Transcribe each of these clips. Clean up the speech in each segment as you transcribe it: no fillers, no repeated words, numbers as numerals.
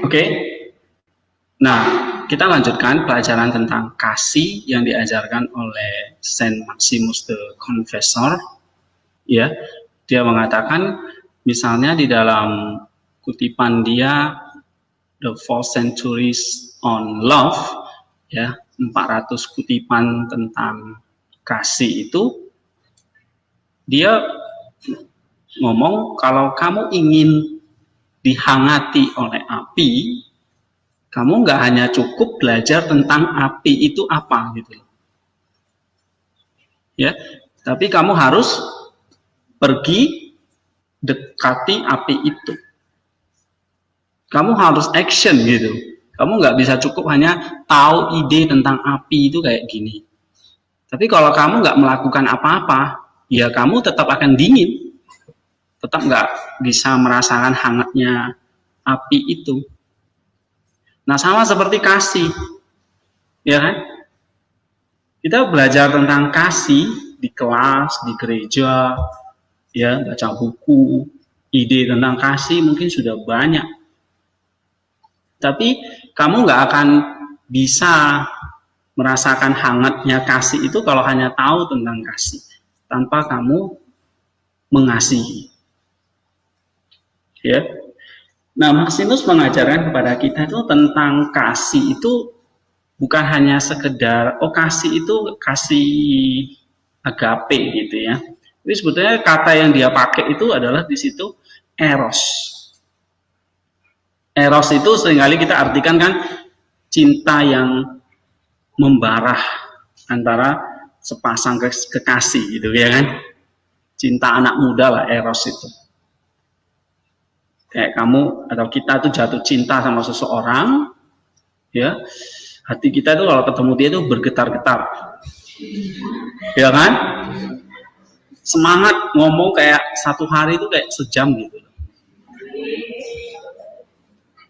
Oke. Nah, kita lanjutkan pelajaran tentang kasih yang diajarkan oleh Saint Maximus the Confessor. Ya, dia mengatakan, misalnya di dalam kutipan dia The 4 Centuries on Love, ya, 400 kutipan tentang kasih itu, dia ngomong kalau kamu ingin dihangati oleh api, kamu nggak hanya cukup belajar tentang api itu apa gitu loh. Ya, tapi kamu harus pergi dekati api itu. Kamu harus action gitu. Kamu nggak bisa cukup hanya tahu ide tentang api itu kayak gini. Tapi kalau kamu nggak melakukan apa-apa, ya kamu tetap akan dingin. Tetap nggak bisa merasakan hangatnya api itu. Nah, sama seperti kasih, ya kan? Kita belajar tentang kasih di kelas, di gereja, ya, baca buku, ide tentang kasih mungkin sudah banyak. Tapi kamu nggak akan bisa merasakan hangatnya kasih itu kalau hanya tahu tentang kasih, tanpa kamu mengasihi. Ya. Nah, Maximus mengajarkan kepada kita itu tentang kasih itu bukan hanya sekedar, oh kasih itu kasih agape gitu ya. Tapi sebetulnya kata yang dia pakai itu adalah di situ eros. Eros itu seringkali kita artikan kan cinta yang membarah antara sepasang kekasih gitu ya kan. Cinta anak muda lah eros itu. Kayak kamu atau kita tuh jatuh cinta sama seseorang, ya, hati kita tuh kalau ketemu dia tuh bergetar-getar, ya kan? Semangat ngomong kayak satu hari itu kayak sejam gitu,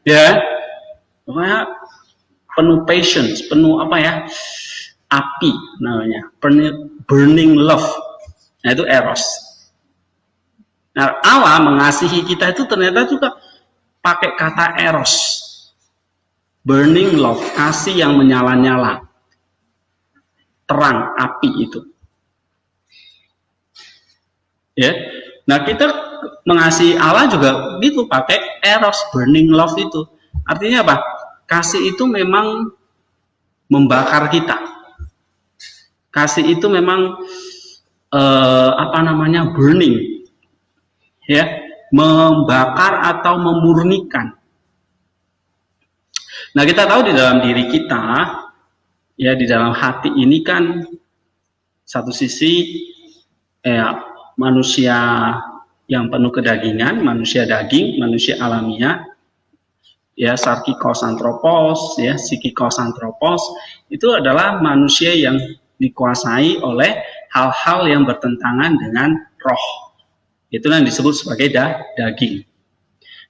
ya. Pokoknya penuh patience, penuh apa ya? Api namanya, burning love. Nah itu eros. Nah, Allah mengasihi kita itu ternyata juga pakai kata eros. Burning love, kasih yang menyala-nyala. Terang, api itu. Ya. Nah, kita mengasihi Allah juga gitu, pakai eros, burning love itu. Artinya apa? Kasih itu memang membakar kita. Kasih itu memang burning. Ya, membakar atau memurnikan. Nah, kita tahu di dalam diri kita, ya di dalam hati ini kan satu sisi manusia yang penuh kedagingan, manusia daging, manusia alamiah, ya sarkikos anthropos, ya psikikos anthropos, itu adalah manusia yang dikuasai oleh hal-hal yang bertentangan dengan roh. Itulah yang disebut sebagai daging.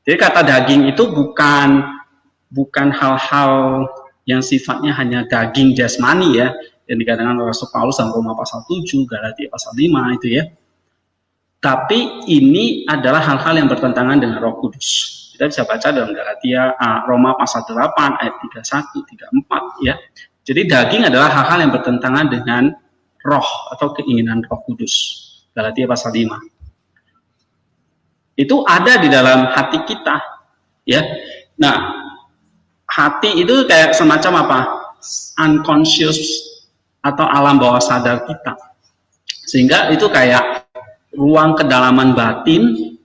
Jadi kata daging itu bukan hal-hal yang sifatnya hanya daging jasmani ya, yang dikatakan oleh Rasul Paulus dalam Roma pasal 7, Galatia pasal 5 itu ya. Tapi ini adalah hal-hal yang bertentangan dengan Roh Kudus. Kita bisa baca dalam Galatia Roma pasal 8 ayat 31, 34 ya. Jadi daging adalah hal-hal yang bertentangan dengan roh atau keinginan Roh Kudus. Galatia pasal 5. Itu ada di dalam hati kita, ya. Nah, hati itu kayak semacam apa? Unconscious atau alam bawah sadar kita. Sehingga itu kayak ruang kedalaman batin,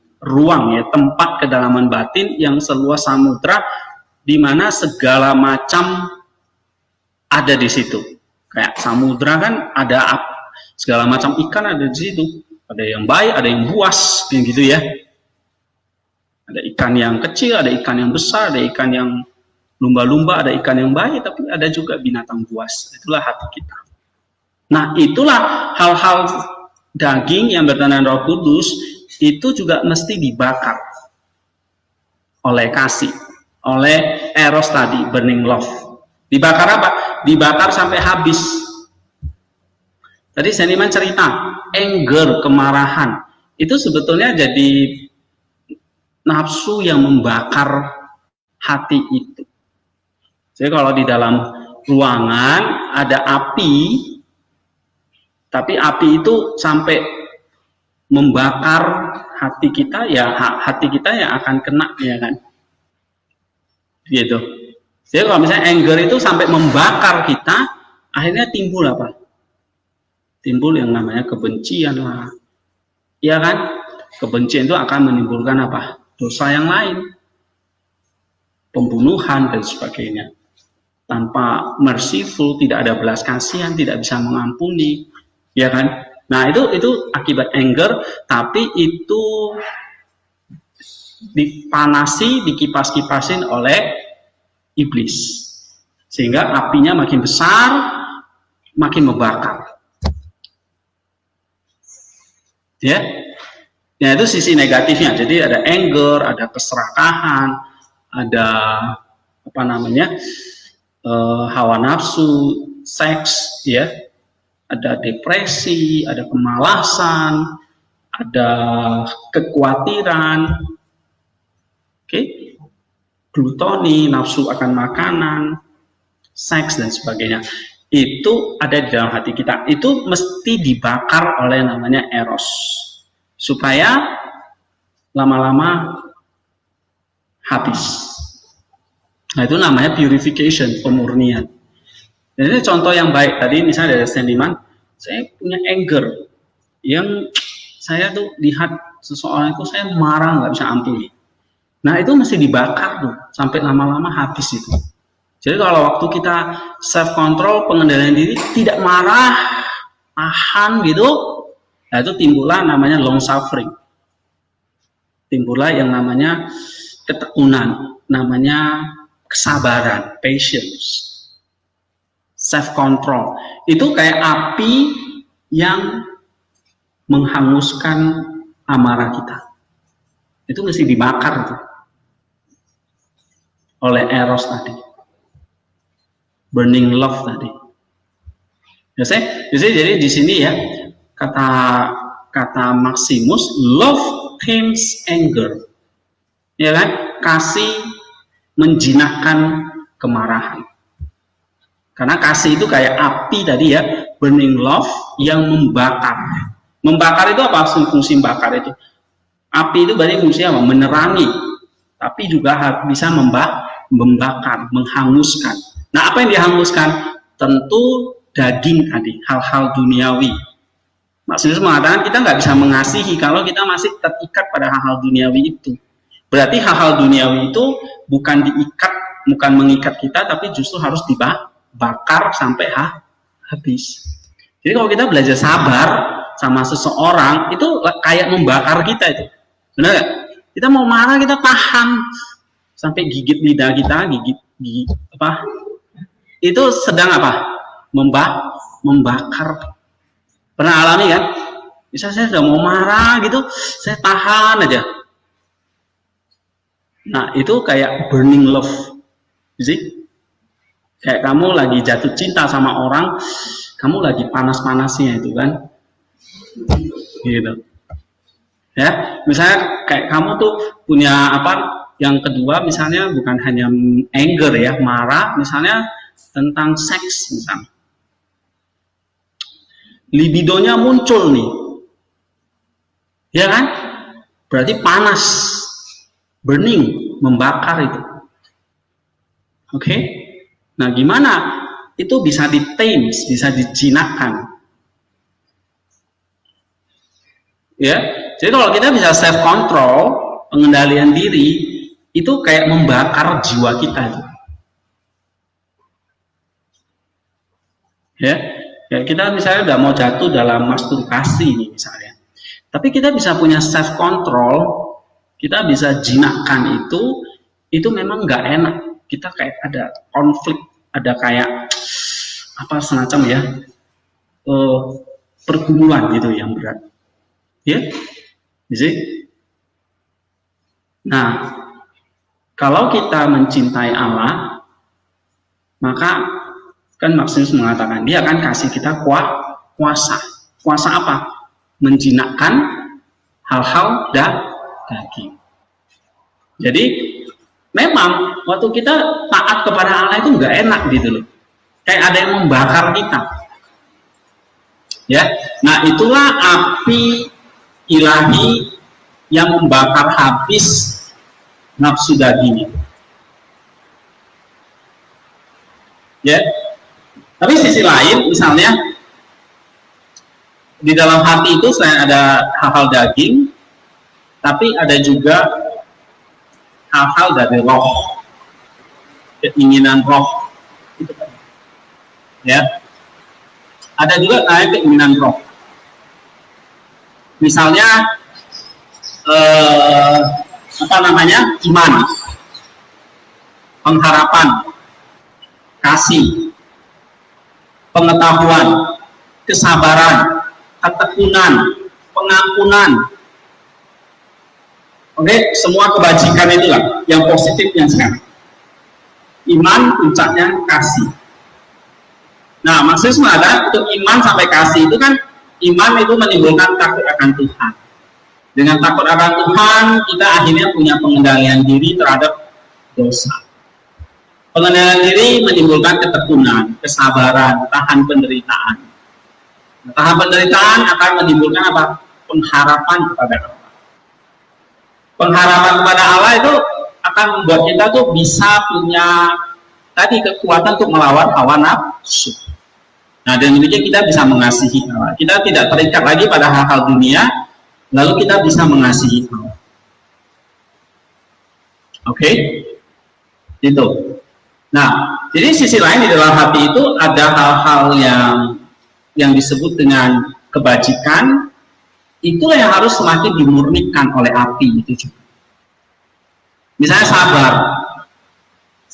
tempat kedalaman batin yang seluas samudra, di mana segala macam ada di situ. Kayak samudra kan ada segala macam ikan ada di situ. Ada yang baik, ada yang buas, gitu ya. Ada ikan yang kecil, ada ikan yang besar, ada ikan yang lumba-lumba, ada ikan yang baik, tapi ada juga binatang buas. Itulah hati kita. Nah, itulah hal-hal daging yang bertentangan Roh Kudus, itu juga mesti dibakar oleh kasih, oleh eros tadi, burning love. Dibakar apa? Dibakar sampai habis. Tadi seniman cerita, anger, kemarahan, itu sebetulnya jadi nafsu yang membakar hati itu. Jadi kalau di dalam ruangan ada api, tapi api itu sampai membakar hati kita, ya hati kita yang akan kena, ya kan? Gitu. Jadi kalau misalnya anger itu sampai membakar kita, akhirnya timbul apa? Timbul yang namanya kebencian lah. Ya kan? Kebencian itu akan menimbulkan apa? Dosa yang lain. Pembunuhan dan sebagainya. Tanpa merciful, tidak ada belas kasihan, tidak bisa mengampuni. Ya kan? Nah, itu akibat anger, tapi itu dipanasi, dikipas-kipasin oleh iblis. Sehingga apinya makin besar, makin membakar. Ya. Ya, itu sisi negatifnya. Jadi ada anger, ada keserakahan, ada apa namanya? Hawa nafsu, seks, ya. Ada depresi, ada kemalasan, ada kekhawatiran, glutoni, nafsu akan makanan, seks dan sebagainya. Itu ada di dalam hati kita. Itu mesti dibakar oleh namanya eros, supaya lama-lama habis. Nah, itu namanya purification, pemurnian. Dan ini contoh yang baik. Tadi misalnya dari seniman, saya punya anger yang saya tuh lihat seseorang itu saya marah nggak bisa ampuni. Nah, itu mesti dibakar tuh sampai lama-lama habis itu. Jadi kalau waktu kita self control, pengendalian diri, tidak marah, tahan gitu, nah itu timbullah namanya long suffering. Timbullah yang namanya ketekunan, namanya kesabaran, patience. Self control itu kayak api yang menghanguskan amarah kita. Itu mesti dibakar tuh oleh eros tadi, burning love tadi. Jadi di sini ya kata Maximus, love tames anger, ya kan? Kasih menjinakkan kemarahan. Karena kasih itu kayak api tadi ya, burning love yang membakar. Membakar itu apa fungsi bakar itu? Api itu berarti fungsinya apa? Menerangi, tapi juga bisa membakar, menghanguskan. Nah, apa yang dihanguskan? Tentu daging tadi, hal-hal duniawi. Maksudnya mengatakan kita nggak bisa mengasihi kalau kita masih terikat pada hal-hal duniawi itu. Berarti hal-hal duniawi itu bukan diikat, bukan mengikat kita, tapi justru harus dibakar sampai habis. Jadi kalau kita belajar sabar sama seseorang, itu kayak membakar kita itu. Benar nggak? Kita mau marah, kita tahan sampai gigit lidah kita, gigit apa? Itu sedang apa? Membakar. Pernah alami kan? Bisa saya sudah mau marah gitu, saya tahan aja. Nah, itu kayak burning love. See? Kayak kamu lagi jatuh cinta sama orang, kamu lagi panas-panasnya itu kan. Gitu. Ya, misalnya kayak kamu tuh punya apa? Yang kedua misalnya bukan hanya anger ya, marah, misalnya tentang seks misalnya. Libidonya muncul nih. Ya kan? Berarti panas. Burning, membakar itu. Oke? Nah, gimana? Itu bisa di-tame, bisa dijinakkan. Ya. Jadi kalau kita bisa self control, pengendalian diri, itu kayak membakar jiwa kita itu. Ya. Ya, kita misalnya udah mau jatuh dalam masturbasi nih misalnya. Tapi kita bisa punya self control, kita bisa jinakkan itu memang nggak enak. Kita kayak ada konflik, ada kayak apa semacam ya pergumulan gitu yang berat. Ya, jadi, nah kalau kita mencintai Allah, maka kan Maximus mengatakan dia akan kasih kita kuasa. Kuasa apa? Menjinakkan hal-hal daging. Jadi memang waktu kita taat kepada Allah itu nggak enak gitu loh, kayak ada yang membakar kita, ya. Nah itulah api ilahi yang membakar habis nafsu daging, ya. Tapi sisi lain, misalnya di dalam hati itu selain ada hal-hal daging, tapi ada juga hal-hal dari roh, keinginan roh, ya. Ada juga keinginan roh. Misalnya iman, pengharapan, kasih, pengetahuan, kesabaran, ketekunan, pengampunan. Oke, semua kebajikan itulah yang positif yang sekarang. Iman puncaknya kasih. Nah, maksudnya ada untuk iman sampai kasih itu kan, iman itu menimbulkan takut akan Tuhan. Dengan takut akan Tuhan, kita akhirnya punya pengendalian diri terhadap dosa. Pengendalian diri menimbulkan ketekunan, kesabaran, tahan penderitaan. Tahan penderitaan akan menimbulkan apa? Pengharapan kepada Allah. Pengharapan kepada Allah itu akan membuat kita tuh bisa punya tadi kekuatan untuk melawan hawa nafsu. Nah, dengan demikian kita bisa mengasihi Allah. Kita tidak terikat lagi pada hal-hal dunia, lalu kita bisa mengasihi Allah. Oke? Itu. Nah, jadi sisi lain di dalam hati itu ada hal-hal yang disebut dengan kebajikan, itulah yang harus semakin dimurnikan oleh api itu juga. Misalnya sabar.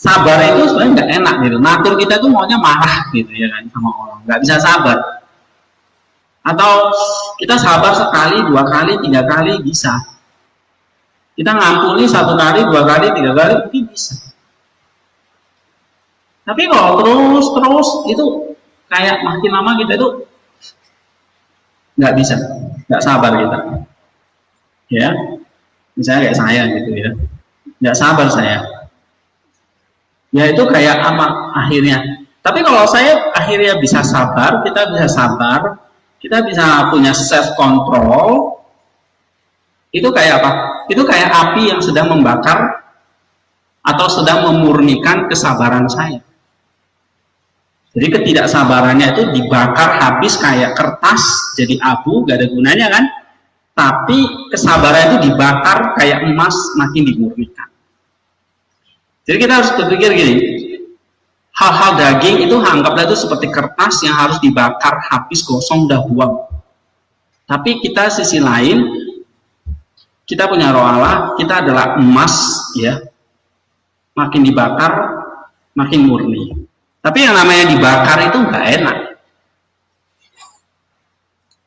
Sabar itu sebenarnya nggak enak gitu. Natur kita tuh maunya marah gitu ya kan sama orang, nggak bisa sabar. Atau kita sabar sekali, 2 kali, 3 kali bisa. Kita ngampuni 1 kali, 2 kali, 3 kali mungkin bisa. Tapi kalau terus itu kayak makin lama kita itu nggak bisa, nggak sabar kita. Ya, misalnya kayak saya gitu ya, nggak sabar saya. Ya itu kayak apa akhirnya. Tapi kalau saya akhirnya bisa sabar, kita bisa sabar, kita bisa punya self control. Itu kayak apa? Itu kayak api yang sedang membakar atau sedang memurnikan kesabaran saya. Jadi ketidaksabarannya itu dibakar habis kayak kertas jadi abu, gak ada gunanya kan? Tapi kesabaran itu dibakar kayak emas, makin dimurnikan. Jadi kita harus berpikir gini, hal-hal daging itu anggaplah itu seperti kertas yang harus dibakar habis, gosong, udah buang. Tapi kita sisi lain, kita punya roh Allah, kita adalah emas, ya, makin dibakar, makin murni. Tapi yang namanya dibakar itu nggak enak,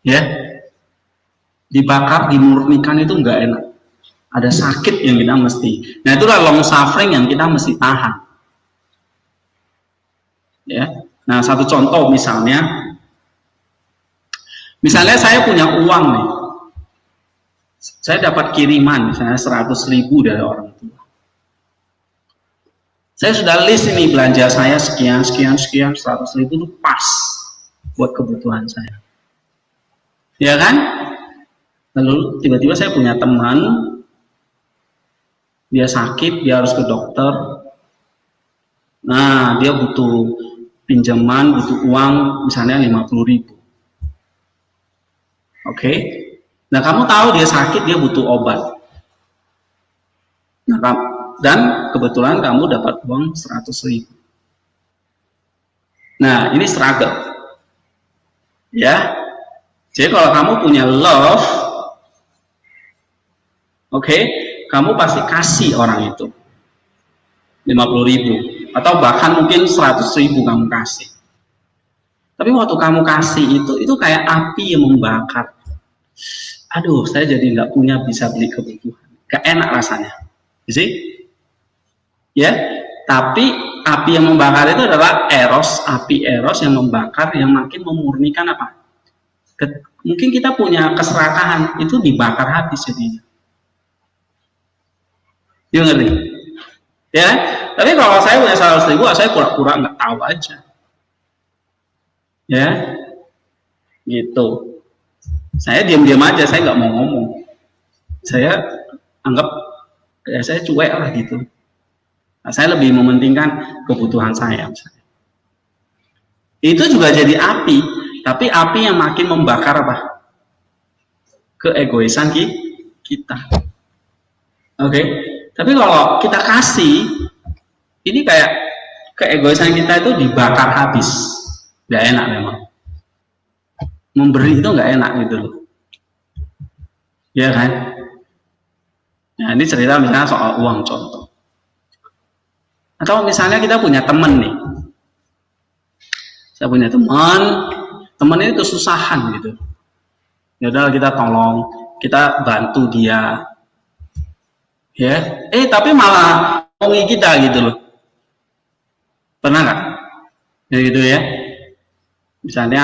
ya, dibakar, dimurnikan itu nggak enak. Ada sakit yang kita mesti. Nah itulah long suffering yang kita mesti tahan. Ya. Nah satu contoh misalnya saya punya uang nih, saya dapat kiriman misalnya 100.000 dari orang tua. Saya sudah list ini belanja saya sekian 100.000 itu pas buat kebutuhan saya. Ya kan? Lalu tiba-tiba saya punya teman, dia sakit, dia harus ke dokter. Nah, dia butuh pinjaman, butuh uang misalnya 50.000. Oke. Nah, kamu tahu dia sakit, dia butuh obat. Nah, dan kebetulan kamu dapat uang 100.000. Nah, ini struggle. Ya. Jadi kalau kamu punya love, oke, kamu pasti kasih orang itu 50.000 atau bahkan mungkin 100.000 kamu kasih. Tapi waktu kamu kasih itu kayak api yang membakar. Aduh, saya jadi nggak punya bisa beli kebutuhan. Gak enak rasanya, you see? Ya, tapi api yang membakar itu adalah eros, api eros yang membakar, yang makin memurnikan apa? Mungkin kita punya keserakahan itu dibakar habis jadinya. You ngerti? Ya, tapi kalau saya punya 100.000, saya pura-pura nggak tahu aja. Ya, gitu. Saya diam-diam aja, saya nggak mau ngomong. Saya anggap ya saya cuek lah gitu. Nah, saya lebih mementingkan kebutuhan saya. Itu juga jadi api, tapi api yang makin membakar apa? Keegoisan kita. Oke, tapi kalau kita kasih, ini kayak keegoisan kita itu dibakar habis, nggak enak memang. Memberi itu nggak enak gitu loh, ya kan? Nah ini cerita misalnya soal uang contoh, atau misalnya kita punya teman nih, saya punya teman ini kesusahan gitu, ya udah kita tolong, kita bantu dia, ya, tapi malah ngomongin kita gitu loh, pernah nggak? Ya gitu ya, misalnya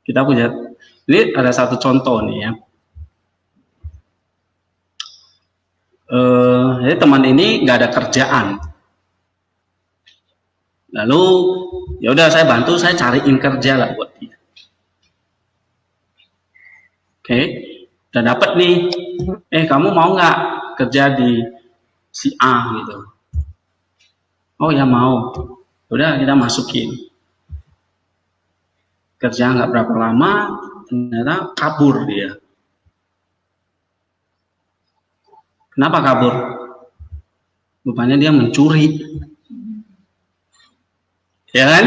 kita punya, ini ada satu contoh nih ya, jadi teman ini nggak ada kerjaan, lalu ya udah saya bantu, saya cariin kerja lah buat dia. Oke, udah dapat nih, kamu mau nggak kerja di si A gitu? Oh ya mau, udah kita masukin. Kerja nggak berapa lama, ternyata kabur dia. Kenapa kabur? Rupanya dia mencuri, ya kan?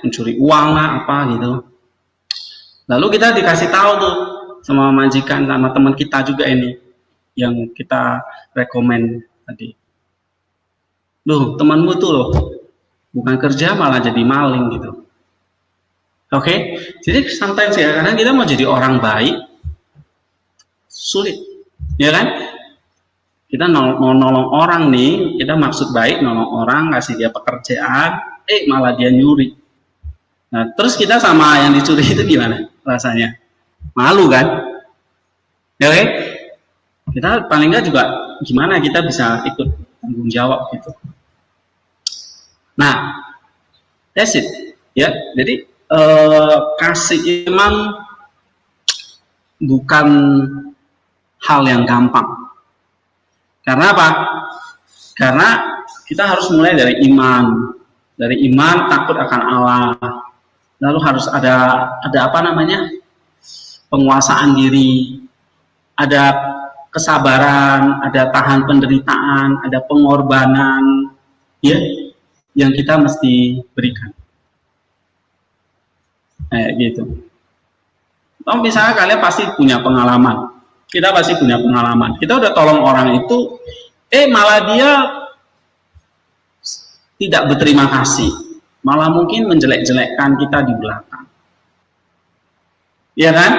Mencuri uang lah apa gitu. Lalu kita dikasih tahu tuh sama majikan, sama teman kita juga ini yang kita rekomen tadi. Loh, temanmu tuh loh bukan kerja malah jadi maling gitu. Oke, jadi sometimes ya, karena kita mau jadi orang baik sulit, ya kan? Kita mau nolong orang nih, kita maksud baik nolong orang, kasih dia pekerjaan, malah dia nyuri. Nah, terus kita sama yang dicuri itu gimana rasanya? Malu kan? Oke? Kita paling nggak juga gimana kita bisa ikut tanggung jawab gitu. Nah, that's it. Ya, jadi kasih memang bukan hal yang gampang. Karena apa? Karena kita harus mulai dari iman. Dari iman takut akan Allah. Lalu harus ada apa namanya? Penguasaan diri. Ada kesabaran, ada tahan penderitaan, ada pengorbanan, ya, yang kita mesti berikan. Gitu. Oh, misalnya kalian pasti punya pengalaman. Kita pasti punya pengalaman. Kita udah tolong orang itu, malah dia tidak berterima kasih. Malah mungkin menjelek-jelekkan kita di belakang. Iya kan?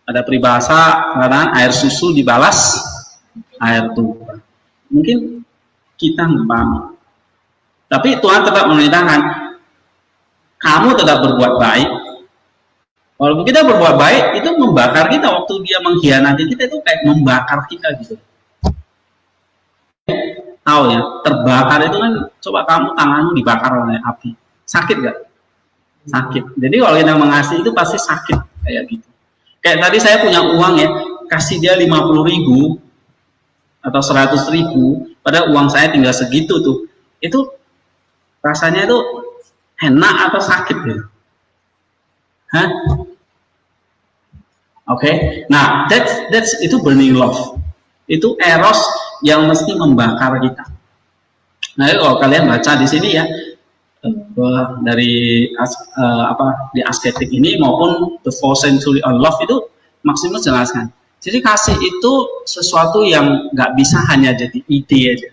Ada peribahasa, kadang air susu dibalas air tuba. Mungkin kita nggak paham. Tapi Tuhan tetap memerintahkan, kamu tetap berbuat baik. Walaupun kita berbuat baik, itu membakar kita. Waktu dia mengkhianati kita, itu kayak membakar kita gitu. Tahu ya, terbakar itu kan, coba kamu tanganmu dibakar oleh api. Sakit gak? Sakit. Jadi kalau kita mengasihi itu pasti sakit. Kayak gitu. Kayak tadi saya punya uang ya, kasih dia 50.000 atau 100.000, pada uang saya tinggal segitu tuh. Itu rasanya itu enak atau sakit ya? Hah? Oke, nah that's itu burning love. Itu eros yang mesti membakar kita. Nah, kalau kalian baca di sini ya, dari di asketik ini maupun The 4th Century on Love itu Maximus jelaskan. Jadi kasih itu sesuatu yang nggak bisa hanya jadi ide aja,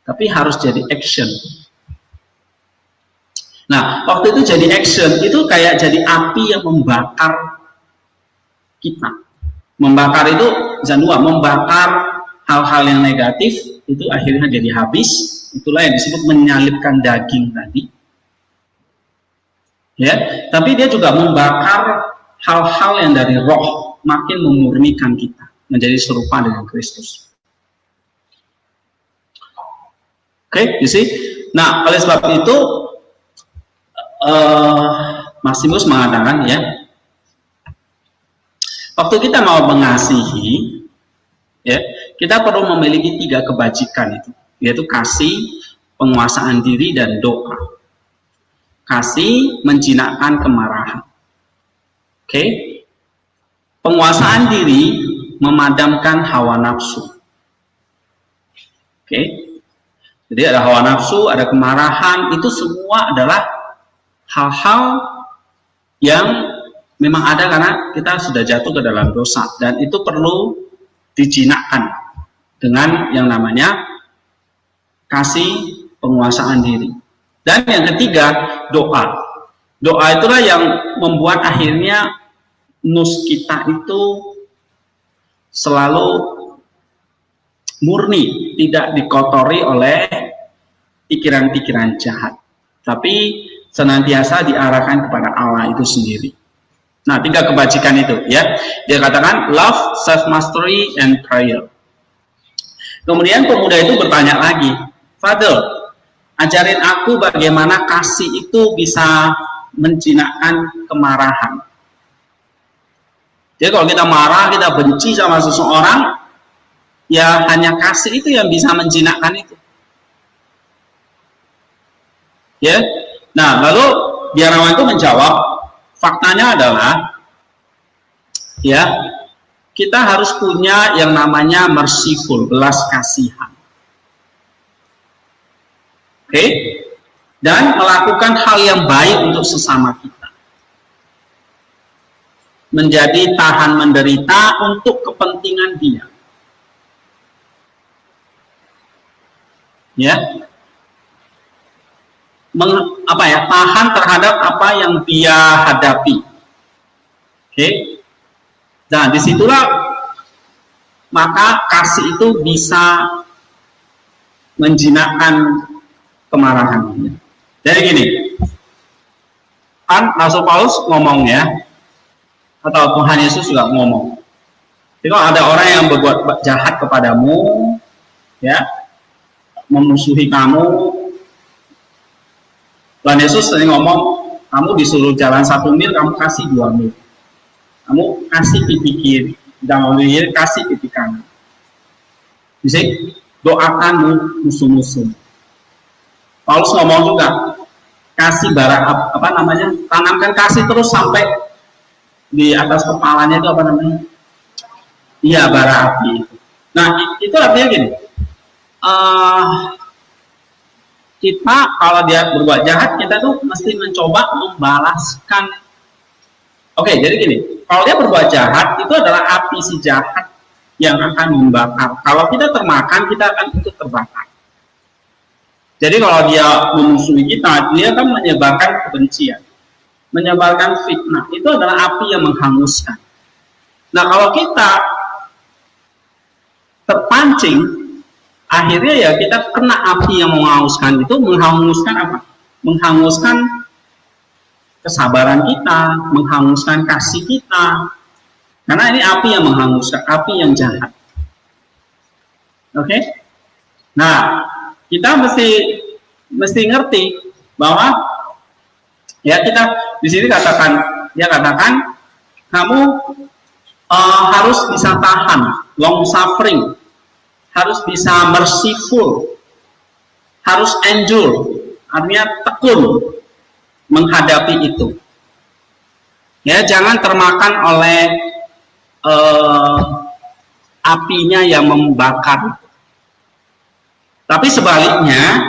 tapi harus jadi action. Nah, waktu itu jadi action, itu kayak jadi api yang membakar kita. Membakar itu bisa dua, membakar hal-hal yang negatif, itu akhirnya jadi habis. Itulah yang disebut menyalipkan daging tadi. Ya, tapi dia juga membakar hal-hal yang dari roh, makin memurnikan kita, menjadi serupa dengan Kristus. Oke, you see? Nah, oleh sebab itu Maximus mengatakan ya, waktu kita mau mengasihi, ya, kita perlu memiliki 3 kebajikan itu, yaitu kasih, penguasaan diri, dan doa. Kasih menjinakkan kemarahan. Oke? Penguasaan diri memadamkan hawa nafsu. Oke? Jadi ada hawa nafsu, ada kemarahan, itu semua adalah hal-hal yang memang ada karena kita sudah jatuh ke dalam dosa, dan itu perlu dijinakkan dengan yang namanya kasih, penguasaan diri. Dan yang ketiga, doa. Doa itulah yang membuat akhirnya nus kita itu selalu murni, tidak dikotori oleh pikiran-pikiran jahat, tapi senantiasa diarahkan kepada Allah itu sendiri. Nah, 3 kebajikan itu ya. Dia katakan love, self-mastery, and prayer. Kemudian pemuda itu bertanya lagi, Father, ajarin aku bagaimana kasih itu bisa menjinakkan kemarahan. Jadi kalau kita marah, kita benci sama seseorang, ya hanya kasih itu yang bisa menjinakkan itu. Ya. Nah, lalu biarawan itu menjawab, faktanya adalah ya, kita harus punya yang namanya merciful, belas kasihan. Oke? Dan melakukan hal yang baik untuk sesama kita. Menjadi tahan menderita untuk kepentingan dia. Ya. Tahan terhadap apa yang dia hadapi. Oke? Nah, disitulah maka kasih itu bisa menjinakkan kemarahannya. Jadi gini, kan Rasul Paulus ngomong ya, atau Tuhan Yesus juga ngomong. Jadi kalau ada orang yang berbuat jahat kepadamu, ya, memusuhi kamu, Tuhan Yesus sering ngomong, kamu disuruh jalan 1 mil, kamu kasih 2 mil. Kamu kasih pipi kiri, jangan kiri, kasih pipi kanan. Jadi doakan musuh-musuh. Paulus ngomong juga, kasih bara tanamkan kasih terus sampai di atas kepalanya itu apa namanya? Iya, bara api. Nah, itu artinya gini. Kita kalau dia berbuat jahat, kita tuh mesti mencoba membalaskan. Oke, jadi gini, kalau dia berbuat jahat, itu adalah api si jahat yang akan membakar. Kalau kita termakan, kita akan ikut terbakar. Jadi kalau dia memusuhi kita, dia akan menyebarkan kebencian, menyebarkan fitnah. Itu adalah api yang menghanguskan. Nah, kalau kita terpancing, akhirnya ya kita kena api yang menghanguskan itu. Menghanguskan apa? Menghanguskan kesabaran kita, menghanguskan kasih kita. Karena ini api yang menghanguskan, api yang jahat. Oke? Nah, kita mesti ngerti bahwa ya kita di sini dia katakan kamu harus bisa tahan, long suffering, harus bisa merciful, harus endure, artinya tekun menghadapi itu. Ya, jangan termakan oleh apinya yang membakar. Tapi sebaliknya,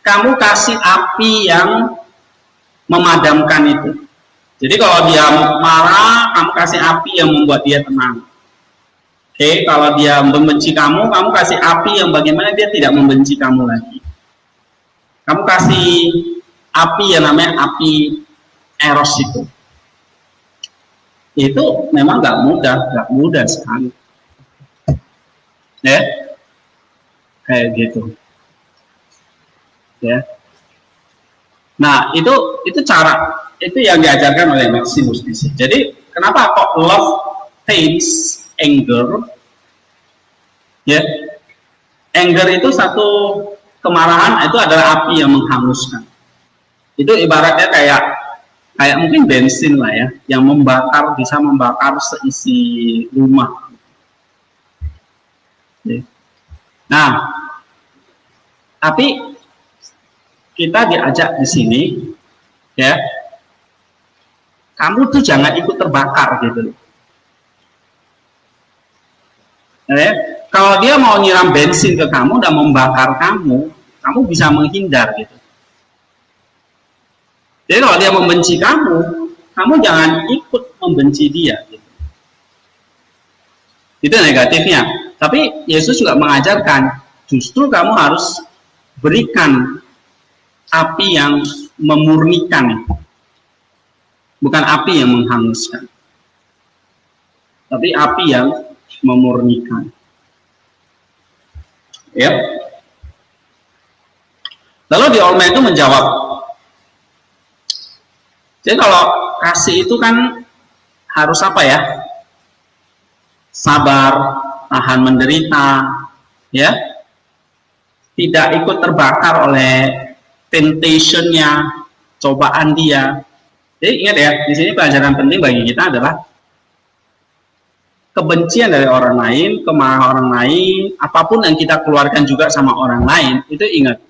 kamu kasih api yang memadamkan itu. Jadi kalau dia marah, kamu kasih api yang membuat dia tenang. Oke, kalau dia membenci kamu, kamu kasih api yang bagaimana dia tidak membenci kamu lagi. Kamu kasih api yang namanya api eros itu. Itu memang nggak mudah sekali. Ya, kayak gitu. Ya. Nah, itu cara itu yang diajarkan oleh Maximus di sini. Jadi, kenapa kok love tames anger, Ya, anger itu satu kemarahan itu adalah api yang menghanguskan. Itu ibaratnya kayak mungkin bensin lah ya, yang bisa membakar seisi rumah. Ya. Nah, tapi kita diajak di sini, ya, kamu tuh jangan ikut terbakar gitu. Ya, kalau dia mau nyiram bensin ke kamu dan membakar kamu bisa menghindar gitu. Jadi kalau dia membenci kamu jangan ikut membenci dia. Gitu. Itu negatifnya. Tapi Yesus juga mengajarkan, justru kamu harus berikan api yang memurnikan, bukan api yang menghanguskan, tapi api yang memurnikan. Ya. Lalu di Olma itu menjawab, jadi kalau kasih itu kan harus apa ya? Sabar, tahan menderita, ya, tidak ikut terbakar oleh temptation-nya, cobaan dia. Jadi ingat ya, di sini pelajaran penting bagi kita adalah kebencian dari orang lain, kemarahan orang lain, apapun yang kita keluarkan juga sama orang lain, itu ingat,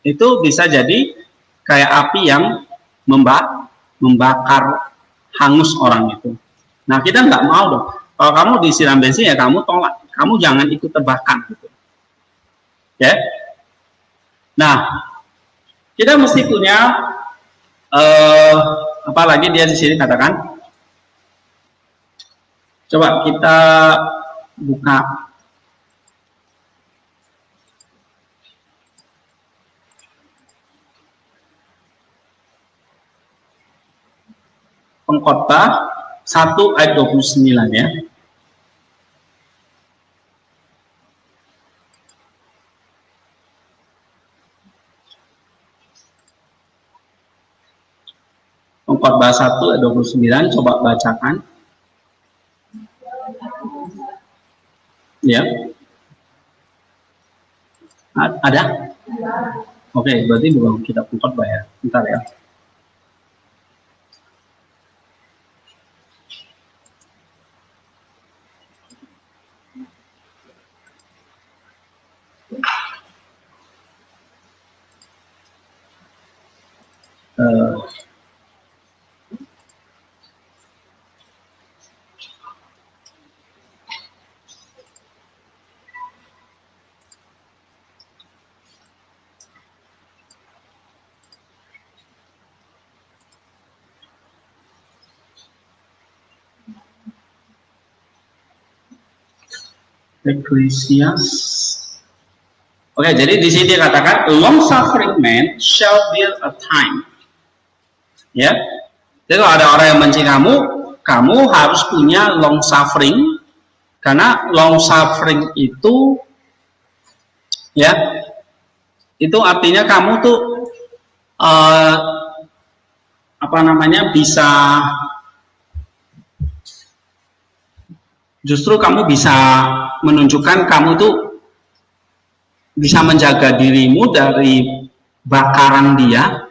itu bisa jadi kayak api yang membakar hangus orang itu. Nah, kita nggak mau dong. Kalau kamu disiram bensin ya kamu tolak, kamu jangan ikut terbakar gitu. Ya. Nah, kita mesti punya apalagi dia di sini katakan. Coba kita buka Pengkhotbah 1 ayat 29 ya. Pengkhotbah 1 ayat 29, coba bacakan. Ya. Ada? Oke, berarti belum kita Pengkhotbah ya. Bentar ya. Ecclesiastes. Oke, jadi di sini dia katakan, long suffering man shall build a time. Ya, jadi kalau ada orang yang benci kamu harus punya long suffering, karena long suffering itu, ya, itu artinya kamu tuh bisa, justru kamu bisa menunjukkan kamu tuh bisa menjaga dirimu dari bakaran dia.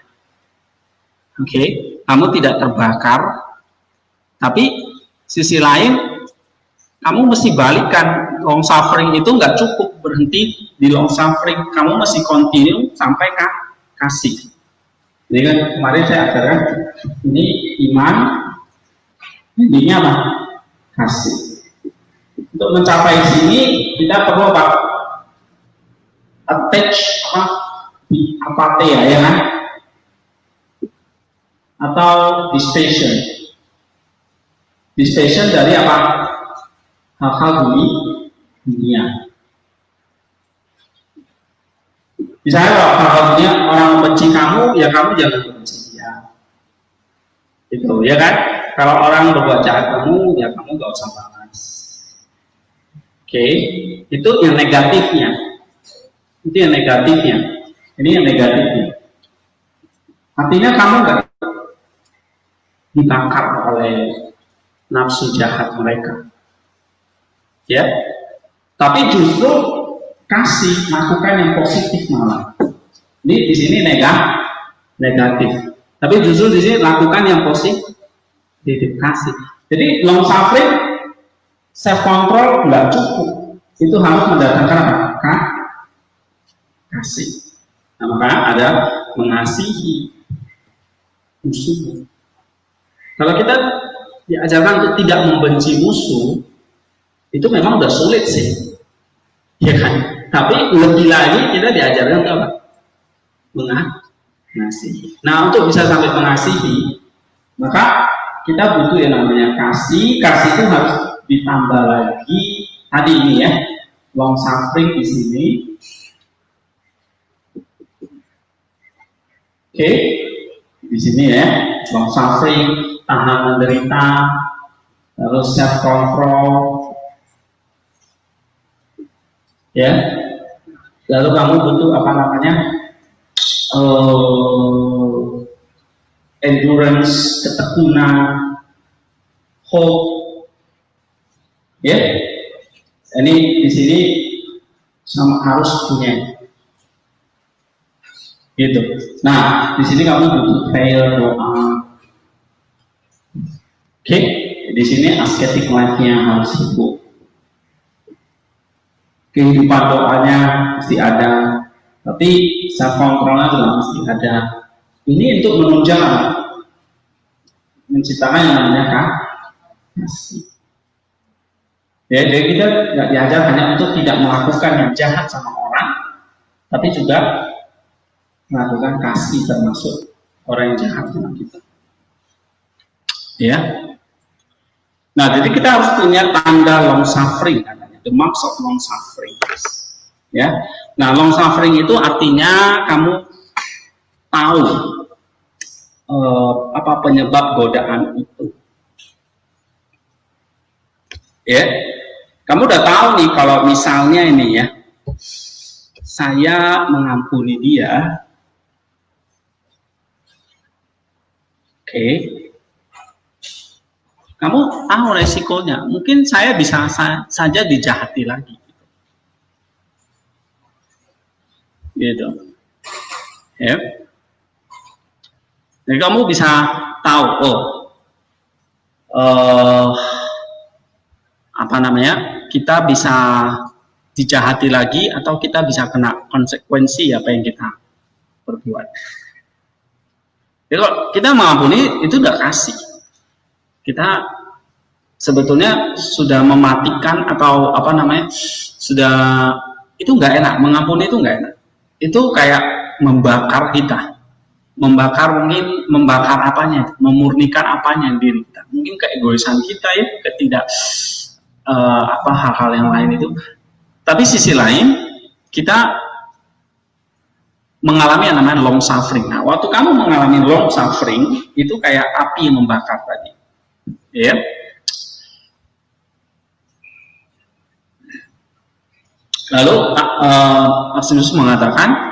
Oke, kamu tidak terbakar, tapi sisi lain kamu mesti balikan. Long suffering itu nggak cukup berhenti di long suffering, kamu mesti continue sampai kasih. Jadi kan kemarin saya ajarkan ini iman, ini apa? Kasih. Untuk mencapai sini kita perlu apa? Attach apatia ya kan? Atau dispassion dari apa? Hal-hal dunia. Misalnya kalau hal-hal dunia orang membenci kamu, ya kamu jangan membenci dia. Gitu ya kan? Kalau orang berbuat jahat kamu, ya kamu gak usah balas. Oke, itu yang negatifnya. Itu yang negatifnya. Ini yang negatifnya. Artinya kamu gak ditangkap oleh nafsu jahat mereka. Ya, Tapi justru kasih, lakukan yang positif malah. Ini di sini negatif. Tapi justru di sini lakukan yang positif, kasih. Jadi long suffering, self control nggak cukup. Itu harus mendatangkan apa? Kasih. Nah, maka ada mengasihi musuh. Kalau kita diajarkan untuk tidak membenci musuh, itu memang udah sulit sih, ya kan? Tapi lebih lagi kita diajarkan untuk apa? Mengasihi. Nah, untuk bisa sampai mengasihi, maka kita butuh yang namanya kasih. Kasih itu harus ditambah lagi tadi ini ya, long suffering di sini. Oke, di sini ya, long suffering, tahan menderita, lalu self control, ya. Lalu kamu butuh apa namanya? Endurance, ketekunan, hope, ya. Ini di sini sama harus punya, gitu. Nah, di sini kamu butuh prayer, doa. Oke, di sini ascetic life-nya harus hidup. Kehidupan doanya mesti ada, tapi self controlnya juga mesti ada. Ini untuk menunjang menciptakan yang namanya kasih. Ya, jadi kita nggak diajar hanya untuk tidak melakukan yang jahat sama orang, tapi juga melakukan kasih termasuk orang yang jahat sama kita. Ya. Nah, jadi kita harus punya tanda long suffering, katanya, the marks of long suffering. Ya. Nah, long suffering itu artinya kamu tahu apa penyebab godaan itu. Ya, kamu udah tahu nih kalau misalnya ini ya, saya mengampuni dia, oke, kamu tahu resikonya. Mungkin saya bisa saja dijahati lagi, gitu. Ya. Jadi kamu bisa tahu, apa namanya, kita bisa dijahati lagi atau kita bisa kena konsekuensi apa yang kita perbuat. Jadi kalau kita mengampuni itu udah kasih, kita sebetulnya sudah mematikan atau apa namanya, sudah, itu nggak enak. Mengampuni itu nggak enak. Itu kayak membakar kita. Membakar apanya, memurnikan apanya diri kita, mungkin keegoisan kita ya, hal-hal yang lain itu. Tapi sisi lain kita mengalami yang namanya long suffering. Nah, waktu kamu mengalami long suffering itu kayak api yang membakar tadi, ya. Lalu Maximus mengatakan,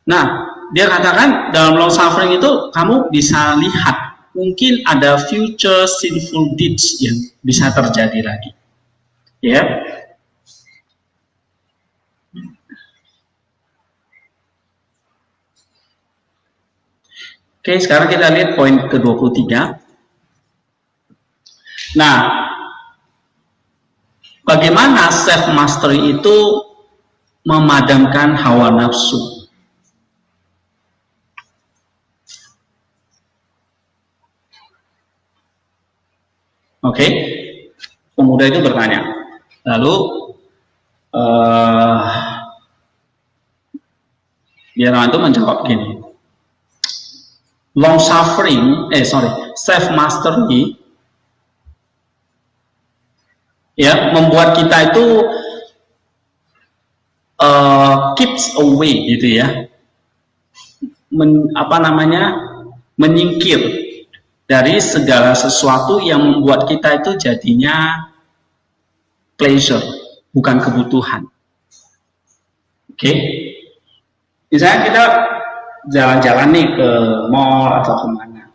nah, dia katakan dalam long suffering itu kamu bisa lihat mungkin ada future sinful deeds yang bisa terjadi lagi. Ya. Oke, sekarang kita lihat poin ke-23. Nah, bagaimana self mastery itu memadamkan hawa nafsu? Oke, pemuda itu bertanya. Lalu dia itu menjawab gini. Long suffering, self mastery ya membuat kita itu keeps away gitu ya. Menyingkir dari segala sesuatu yang membuat kita itu jadinya pleasure, bukan kebutuhan. Oke. Misalnya kita jalan-jalan nih ke mall atau kemana.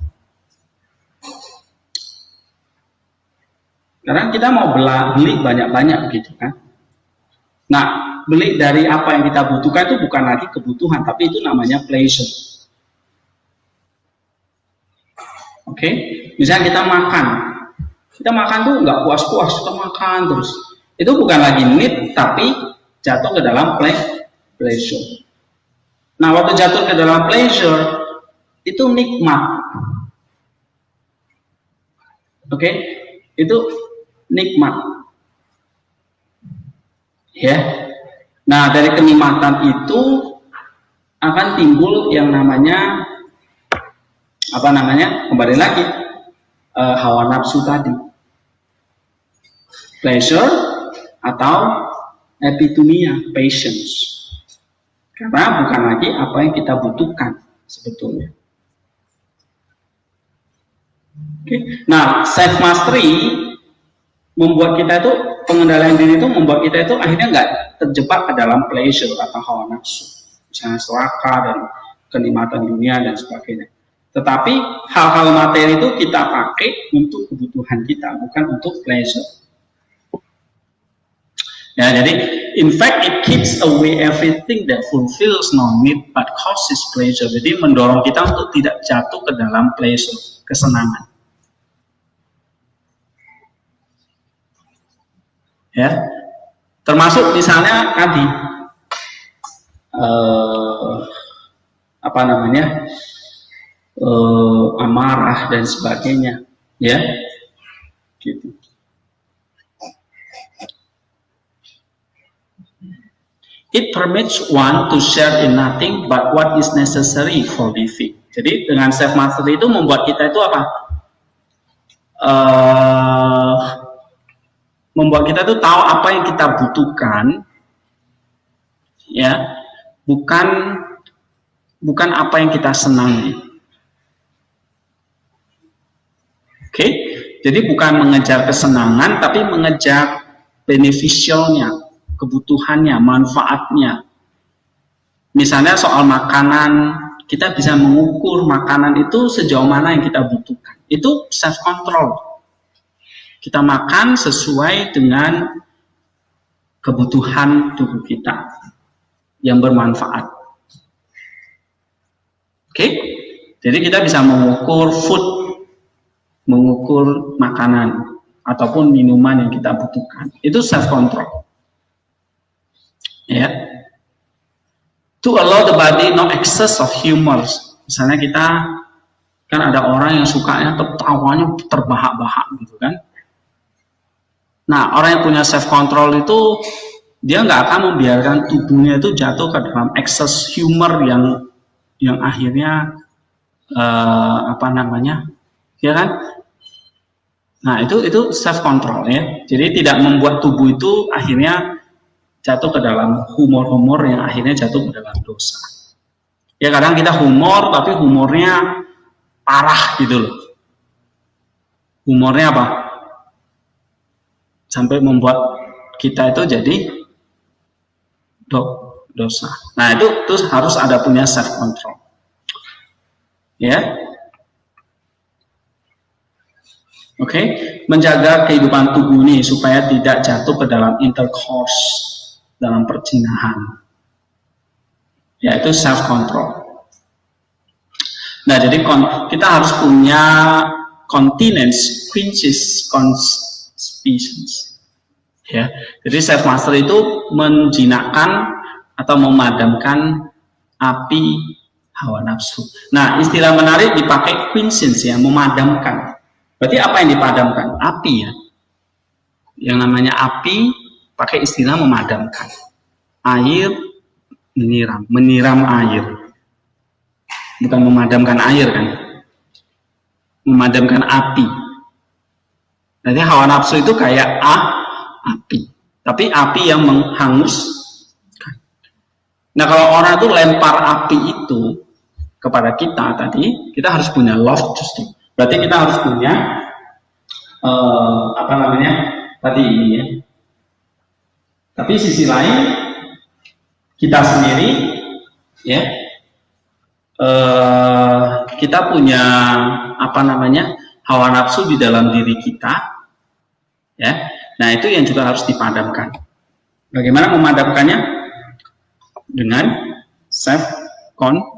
Karena kita mau beli banyak-banyak gitu kan. Nah, beli dari apa yang kita butuhkan itu bukan lagi kebutuhan, tapi itu namanya pleasure. Oke, misalnya kita makan tuh nggak puas-puas, kita makan terus. Itu bukan lagi need, tapi jatuh ke dalam pleasure. Nah, waktu jatuh ke dalam pleasure, itu nikmat. Oke, itu nikmat. Ya. Nah, dari kenikmatan itu akan timbul yang namanya kembali lagi hawa nafsu tadi, pleasure atau epithumia, patience, karena bukan lagi apa yang kita butuhkan sebetulnya. Nah, self mastery membuat kita itu, pengendalian diri itu membuat kita itu akhirnya nggak terjebak ke dalam pleasure atau hawa nafsu, misalnya serakah dan kenikmatan dunia dan sebagainya. Tetapi hal-hal materi itu kita pakai untuk kebutuhan kita, bukan untuk pleasure. Ya, jadi in fact it keeps away everything that fulfills no need but causes pleasure. Jadi mendorong kita untuk tidak jatuh ke dalam pleasure, kesenangan. Ya, termasuk misalnya tadi amarah dan sebagainya, ya, gitu. It permits one to share in nothing but what is necessary for living. Jadi dengan self mastery itu membuat kita itu apa? Membuat kita tuh tahu apa yang kita butuhkan, ya, bukan apa yang kita senangi. Oke, jadi bukan mengejar kesenangan, tapi mengejar beneficialnya, kebutuhannya, manfaatnya. Misalnya soal makanan, kita bisa mengukur makanan itu sejauh mana yang kita butuhkan. Itu self control. Kita makan sesuai dengan kebutuhan tubuh kita yang bermanfaat. Oke? Jadi kita bisa mengukur mengukur makanan ataupun minuman yang kita butuhkan. Itu self control. Ya. To allow the body no excess of humor. Misalnya kita kan ada orang yang sukanya tertawanya terbahak-bahak gitu kan. Nah, orang yang punya self control itu dia nggak akan membiarkan tubuhnya itu jatuh ke dalam excess humor yang akhirnya ya kan? Nah, itu self control ya. Jadi tidak membuat tubuh itu akhirnya jatuh ke dalam humor-humor yang akhirnya jatuh ke dalam dosa. Ya kadang kita humor tapi humornya parah gitu loh. Humornya apa? Sampai membuat kita itu jadi dosa. Nah, itu harus ada punya self control. Ya. Oke, menjaga kehidupan tubuh ini supaya tidak jatuh ke dalam intercourse, dalam perzinahan. Yaitu self control. Nah, jadi kita harus punya continence, quenches conspicuous. Ya, jadi self mastery itu menjinakkan atau memadamkan api hawa nafsu. Nah, istilah menarik dipakai quenches ya, memadamkan. Berarti apa yang dipadamkan? Api ya. Yang namanya api pakai istilah memadamkan. Air meniram air. Bukan memadamkan air kan? Memadamkan api. Jadi hawa nafsu itu kayak api. Tapi api yang menghanguskan. Nah, kalau orang itu lempar api itu kepada kita tadi, kita harus punya love justice. Berarti kita harus punya tadi ini ya. Tapi sisi lain kita sendiri ya, kita punya hawa nafsu di dalam diri kita Ya, nah itu yang juga harus dipadamkan. Bagaimana memadamkannya? Dengan self control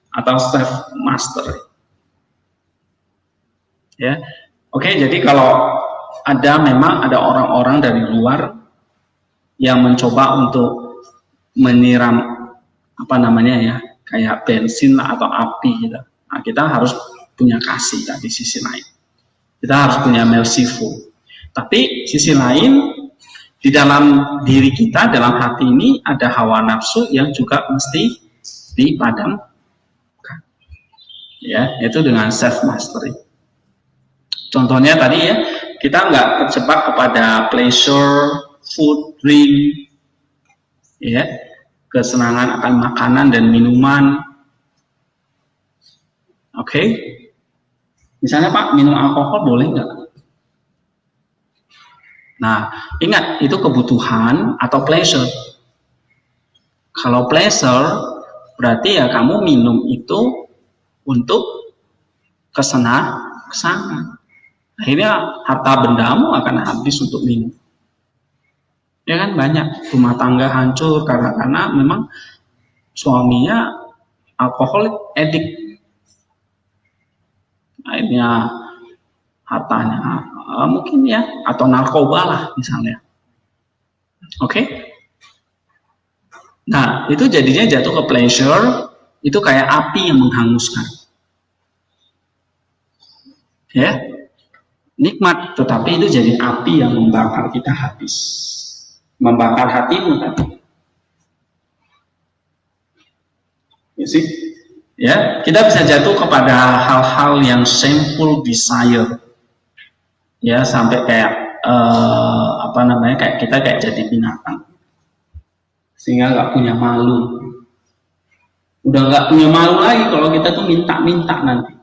atau self mastery. Ya, oke. Jadi kalau memang ada orang-orang dari luar yang mencoba untuk menyiram kayak bensin atau api gitu. Nah, kita harus punya kasih di sisi lain. Kita harus punya merciful. Tapi sisi lain, di dalam diri kita, dalam hati ini ada hawa nafsu yang juga mesti dipadamkan. Ya, itu dengan self mastery. Contohnya tadi ya, kita nggak terjebak kepada pleasure, food, drink, ya, kesenangan akan makanan dan minuman. Oke, misalnya Pak, minum alkohol boleh nggak? Nah, ingat itu kebutuhan atau pleasure. Kalau pleasure berarti ya kamu minum itu untuk kesenangan. Akhirnya harta bendamu akan habis untuk minum. Ya kan, banyak rumah tangga hancur karena memang suaminya alkoholik, edik. Akhirnya hartanya mungkin ya, atau narkoba lah misalnya. Oke? Nah, itu jadinya jatuh ke pleasure, itu kayak api yang menghanguskan. Ya, nikmat, tetapi itu jadi api yang membakar kita habis, membakar hatimu tadi. Ya, kita bisa jatuh kepada hal-hal yang shameful desire, ya, sampai kayak kayak kita kayak jadi binatang, sehingga nggak punya malu. Udah nggak punya malu lagi kalau kita tuh minta-minta nanti.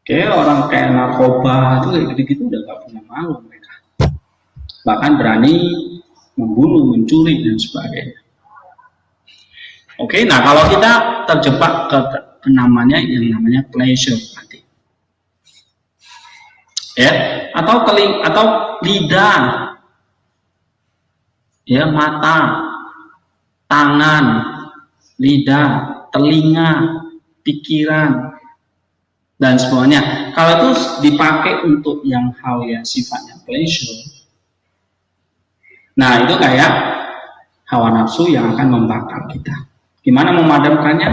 Kayak orang kayak narkoba itu kayak gitu-gitu udah gak punya malu mereka. Bahkan berani membunuh, mencuri dan sebagainya. Oke, nah kalau kita terjebak ke namanya pleasure tadi. Ya, atau lidah. Ya, mata, tangan, lidah, telinga, pikiran, dan semuanya. Kalau itu dipakai untuk hal yang sifatnya pleasure, nah itu kayak hawa nafsu yang akan membakar kita. Gimana memadamkannya?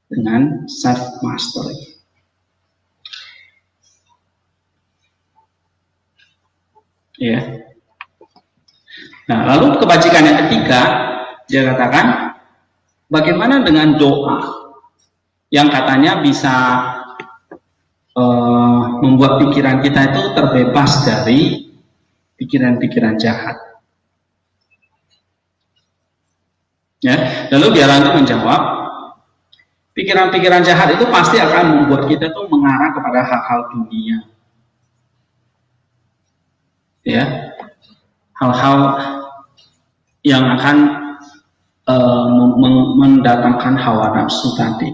Dengan self mastery. Ya. Nah, lalu kebajikan yang ketiga, dia katakan, bagaimana dengan doa yang katanya bisa membuat pikiran kita itu terbebas dari pikiran-pikiran jahat. Ya, lalu biarlah itu menjawab, pikiran-pikiran jahat itu pasti akan membuat kita tuh mengarah kepada hal-hal dunia. Ya, hal-hal yang akan mendatangkan hawa nafsu tadi.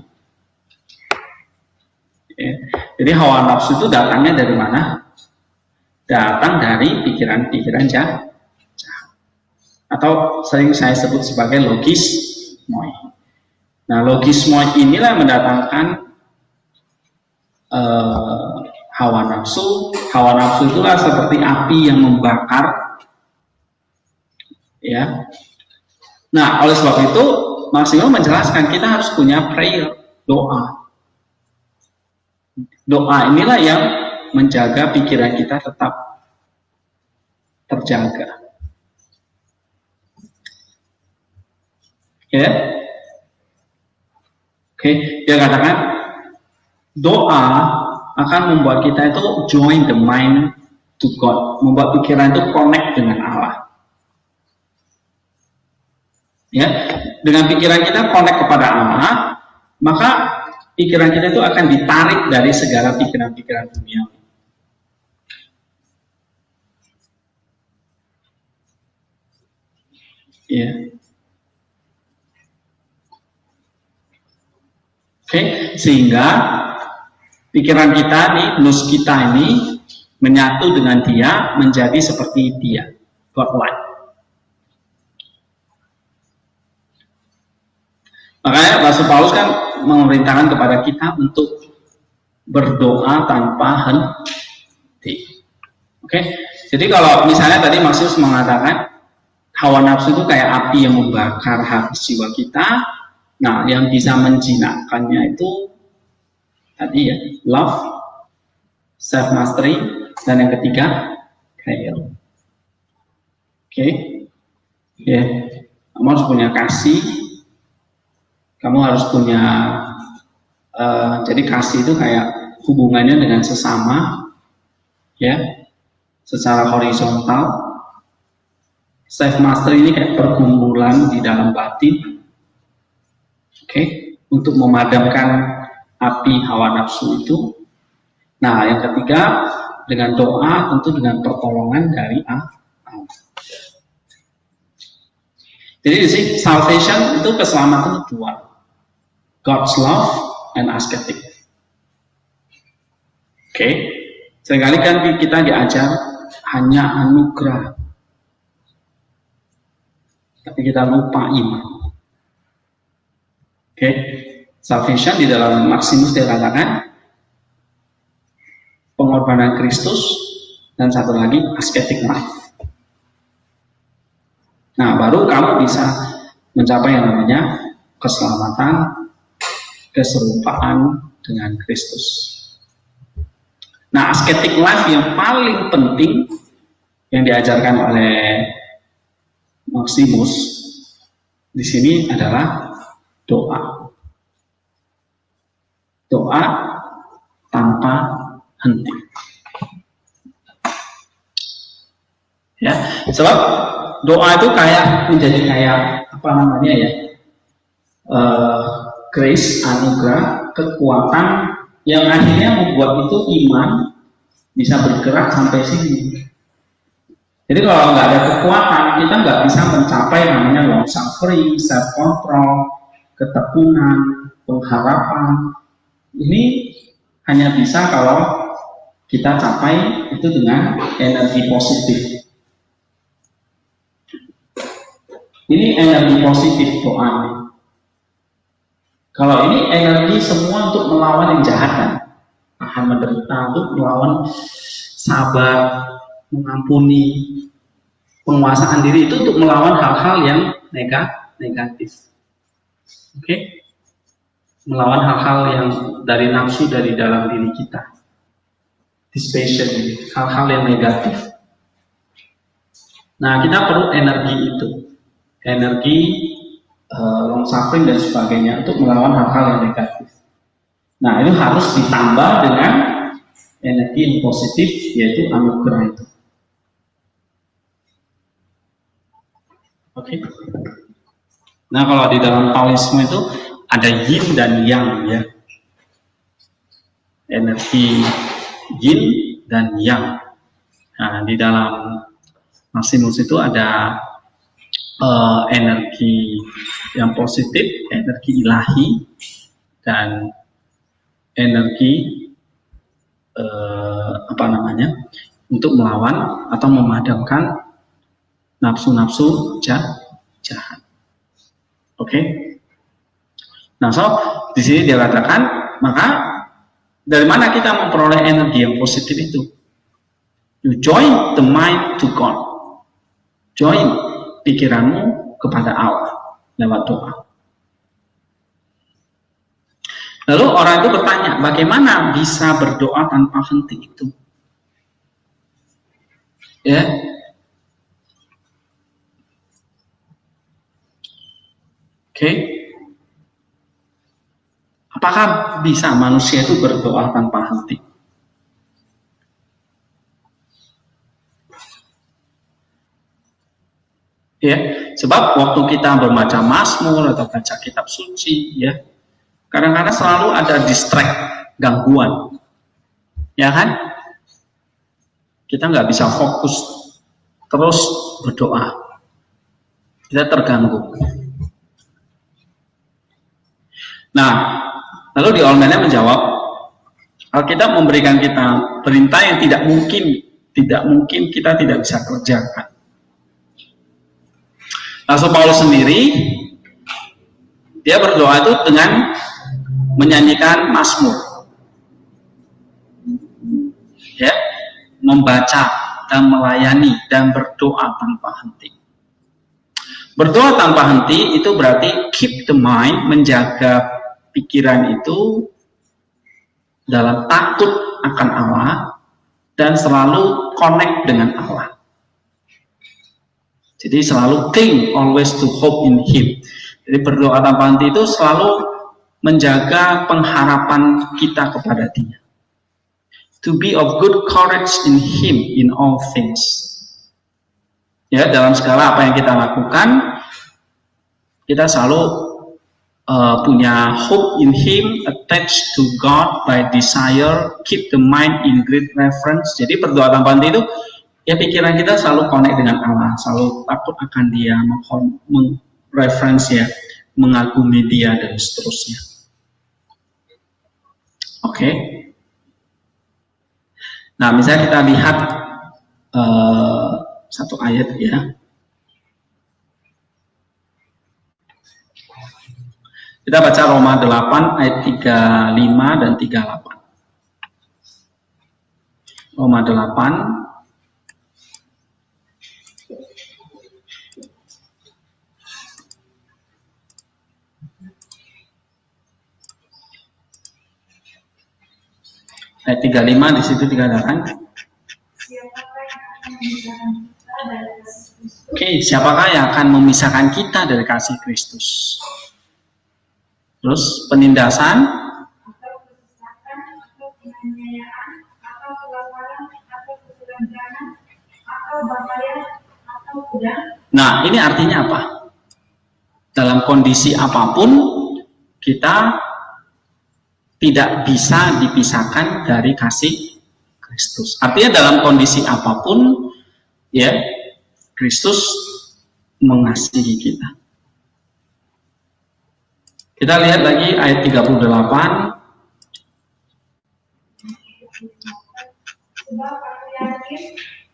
Ya, jadi hawa nafsu itu datangnya dari mana? Datang dari pikiran-pikiran jahat. Atau sering saya sebut sebagai logismoi. Nah, logismoi inilah yang mendatangkan hawa nafsu. Hawa nafsu itulah seperti api yang membakar. Ya. Nah, oleh sebab itu Maximal menjelaskan kita harus punya prayer, doa. Doa inilah yang menjaga pikiran kita tetap terjaga. Ya. Oke, dia katakan doa akan membuat kita itu join the mind to God, membuat pikiran itu connect dengan Allah. Ya, dengan pikiran kita connect kepada Allah, maka pikiran kita itu akan ditarik dari segala pikiran-pikiran dunia. Ya. Oke, sehingga pikiran kita nih, nus kita ini menyatu dengan Dia, menjadi seperti Dia, God-like. Makanya Rasul Paulus kan memerintahkan kepada kita untuk berdoa tanpa henti. Oke, jadi kalau misalnya tadi Maksimus mengatakan hawa nafsu itu kayak api yang membakar hati jiwa kita. Nah, yang bisa menjinakkannya itu tadi ya, love, self mastery, dan yang ketiga prayer. Oke, ya, kamu harus punya kasih, kamu harus punya jadi kasih itu kayak hubungannya dengan sesama, ya, secara horizontal. Self mastery ini kayak pergumulan di dalam batin, oke, untuk memadamkan api hawa nafsu itu. Nah, yang ketiga dengan doa, tentu dengan pertolongan dari Allah. Jadi di sini salvation itu keselamatan itu dua, God's love and ascetic. Oke, seringkali kan kita diajar hanya anugerah, tapi kita lupa iman. Oke, salvation di dalam Maksimus dikatakan pengorbanan Kristus, dan satu lagi ascetic life. Nah, baru kamu bisa mencapai yang namanya keselamatan, keserupaan dengan Kristus. Nah, ascetic life yang paling penting yang diajarkan oleh Maksimus di sini adalah doa. Doa tanpa henti. Ya, sebab doa itu kayak menjadi kayak apa namanya ya, grace, anugerah, kekuatan yang akhirnya membuat itu iman bisa bergerak sampai sini. Jadi kalau nggak ada kekuatan, kita nggak bisa mencapai namanya long suffering, self control, ketekunan, pengharapan. Ini hanya bisa kalau kita capai itu dengan energi positif. Ini energi positif doa. Kalau ini energi semua untuk melawan yang jahat kan, tahan menderita, untuk melawan, sabar, mengampuni, penguasaan diri itu untuk melawan hal-hal yang negatif. Oke? Melawan hal-hal yang dari nafsu dari dalam diri kita. Dispassion, hal-hal yang negatif. Nah, kita perlu energi itu. Energi long suffering dan sebagainya untuk melawan hal-hal yang negatif. Nah, itu harus ditambah dengan energi yang positif, yaitu anugerah itu. Oke. Nah, kalau di dalam Taoisme itu ada yin dan yang, ya. Energi yin dan yang. Nah, di dalam Maximus itu ada energi yang positif, energi ilahi, dan energi untuk melawan atau memadamkan nafsu-nafsu jahat. Oke. Nah, so di sini dia katakan, maka dari mana kita memperoleh energi yang positif itu? You join the mind to God. Join pikiranmu kepada Allah lewat doa. Lalu orang itu bertanya, bagaimana bisa berdoa tanpa henti itu? Ya. Oke. Apakah bisa manusia itu berdoa tanpa henti? Ya, sebab waktu kita membaca Mazmur atau baca kitab suci, ya, kadang-kadang selalu ada distract, gangguan, ya kan? Kita nggak bisa fokus terus berdoa, kita terganggu. Nah, lalu di online menjawab, Alkitab memberikan kita perintah yang tidak mungkin kita tidak bisa kerjakan. Rasul Paulus sendiri, dia berdoa itu dengan menyanyikan mazmur, ya, membaca dan melayani dan berdoa tanpa henti. Berdoa tanpa henti itu berarti keep the mind, menjaga pikiran itu dalam takut akan Allah dan selalu connect dengan Allah. Jadi selalu think, always to hope in Him. Jadi berdoa tanpa henti itu selalu menjaga pengharapan kita kepada Dia. To be of good courage in Him in all things. Ya, dalam segala apa yang kita lakukan, kita selalu punya hope in Him, attached to God by desire, keep the mind in great reverence. Jadi berdoa tanpa henti itu, ya pikiran kita selalu connect dengan Allah, selalu takut akan Dia, reference ya, mengagumi Dia dan seterusnya. Oke. Nah, misalnya kita lihat satu ayat ya. Kita baca Roma 8 ayat 35 dan 38. Roma 8 ayat 35, di situ dikatakan, siapakah yang akan memisahkan kita dari kasih Kristus? Terus penindasan, nah ini artinya apa? Dalam kondisi apapun kita tidak bisa dipisahkan dari kasih Kristus. Artinya dalam kondisi apapun ya Kristus mengasihi kita. Kita lihat lagi ayat 38. Sebab aku yakin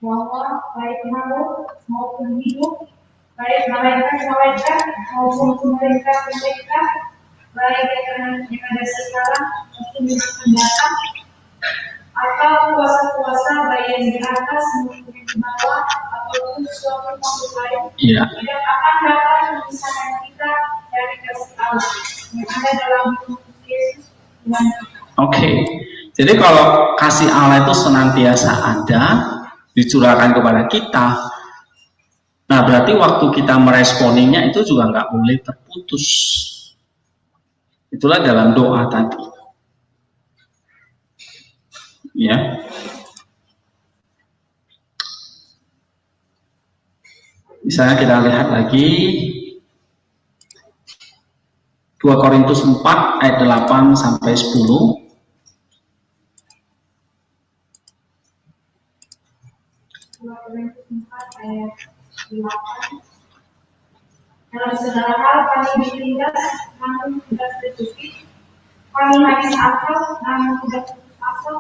bahwa baik makhluk maupun hidup, baik malaikat maupun pemerintah, baik yang ada sekarang maupun yang akan datang, atau kuasa-kuasa baik yang di atas maupun yang di bawah, ataupun suatu makhluk lain, tidak akan dapat memisahkan kita dari kasih Allah yang ada dalam Kristus Yesus Tuhan kita. Oke. Jadi kalau kasih Allah itu senantiasa ada, dicurahkan kepada kita, nah berarti waktu kita meresponinya itu juga nggak boleh terputus. Itulah dalam doa tadi. Ya. Misalnya kita lihat lagi 2 Korintus 4 ayat 8 sampai 10. Dalam segala hal kami ditindas, namun tidak tercuci. Kami habis akal, namun tidak putus asa.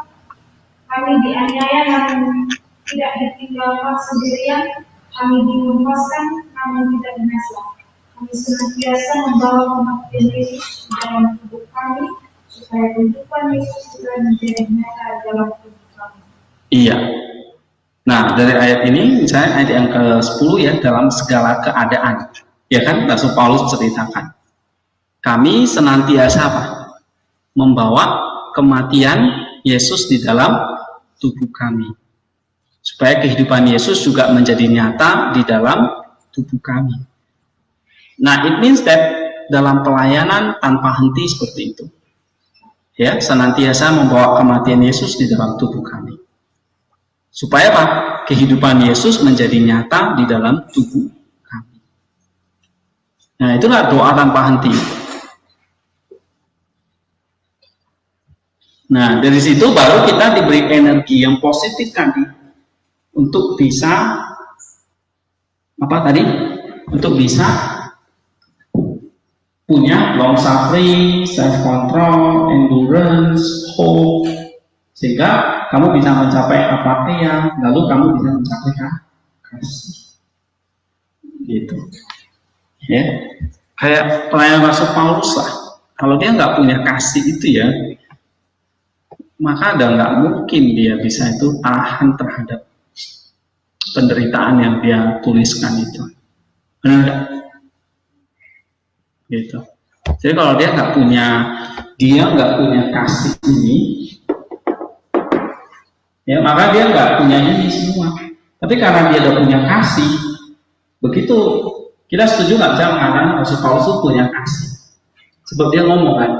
Kami dianiaya, namun tidak ditinggalkan sendirian. Kami dihempaskan, namun tidak binasa. Kami senantiasa membawa kematian Yesus dalam tubuh kami, supaya kehidupan Yesus juga menjadi nyata dalam tubuh kami. Iya. Nah, dari ayat ini, misalnya ayat yang ke-10 ya, dalam segala keadaan. Ya kan, Rasul Paulus ceritakan. Kami senantiasa apa? Membawa kematian Yesus di dalam tubuh kami. Supaya kehidupan Yesus juga menjadi nyata di dalam tubuh kami. Nah, it means that dalam pelayanan tanpa henti seperti itu. Ya, senantiasa membawa kematian Yesus di dalam tubuh kami. Supaya apa? Kehidupan Yesus menjadi nyata di dalam tubuh kami. Nah, itulah doa tanpa henti. Nah, dari situ baru kita diberi energi yang positif tadi untuk bisa apa tadi? Untuk bisa punya long suffering, self control, endurance, hope, Sehingga kamu bisa mencapai apatia, lalu kamu bisa mencapai kasih. Gitu. Ya. Kayak pelayan Rasul Paulus lah. Kalau dia nggak punya kasih itu ya, maka nggak mungkin dia bisa itu tahan terhadap penderitaan yang dia tuliskan itu. Benar nggak? Gitu. Jadi kalau dia nggak punya kasih ini, ya maka dia nggak punya ini semua. Tapi karena dia udah punya kasih, begitu kita setuju nggak bisa mengatakan Rasul Paulus itu punya kasih. Sebab dia ngomong kan,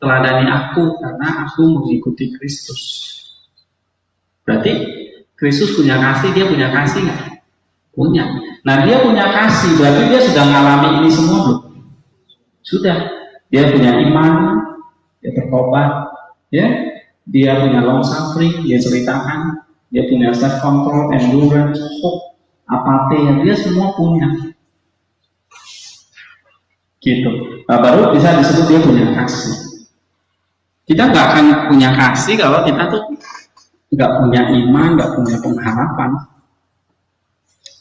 teladani aku karena aku mengikuti Kristus. Berarti Kristus punya kasih, dia punya kasih nggak? Punya. Nah dia punya kasih, berarti dia sudah mengalami ini semua belum? Sudah. Dia punya iman, dia bertobat, ya. Dia punya long suffering, dia ceritakan. Dia punya self control, endurance, hope, apatia, dia semua punya. Gitu. Nah, baru bisa disebut dia punya kasih. Kita nggak akan punya kasih kalau kita tuh nggak punya iman, nggak punya pengharapan.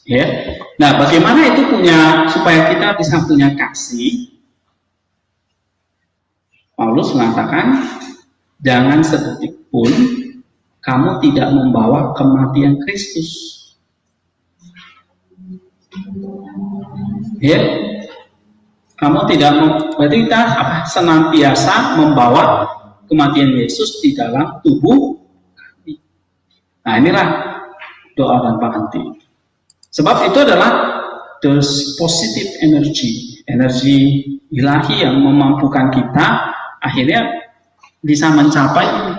Ya. Nah, bagaimana itu supaya kita bisa punya kasih? Paulus mengatakan, jangan sedetik pun kamu tidak membawa kematian Kristus. Ya, kamu tidak berarti kita senantiasa membawa kematian Yesus di dalam tubuh kami. Nah inilah doa dan penghenti. Sebab itu adalah the positive energy ilahi yang memampukan kita akhirnya bisa mencapai ini.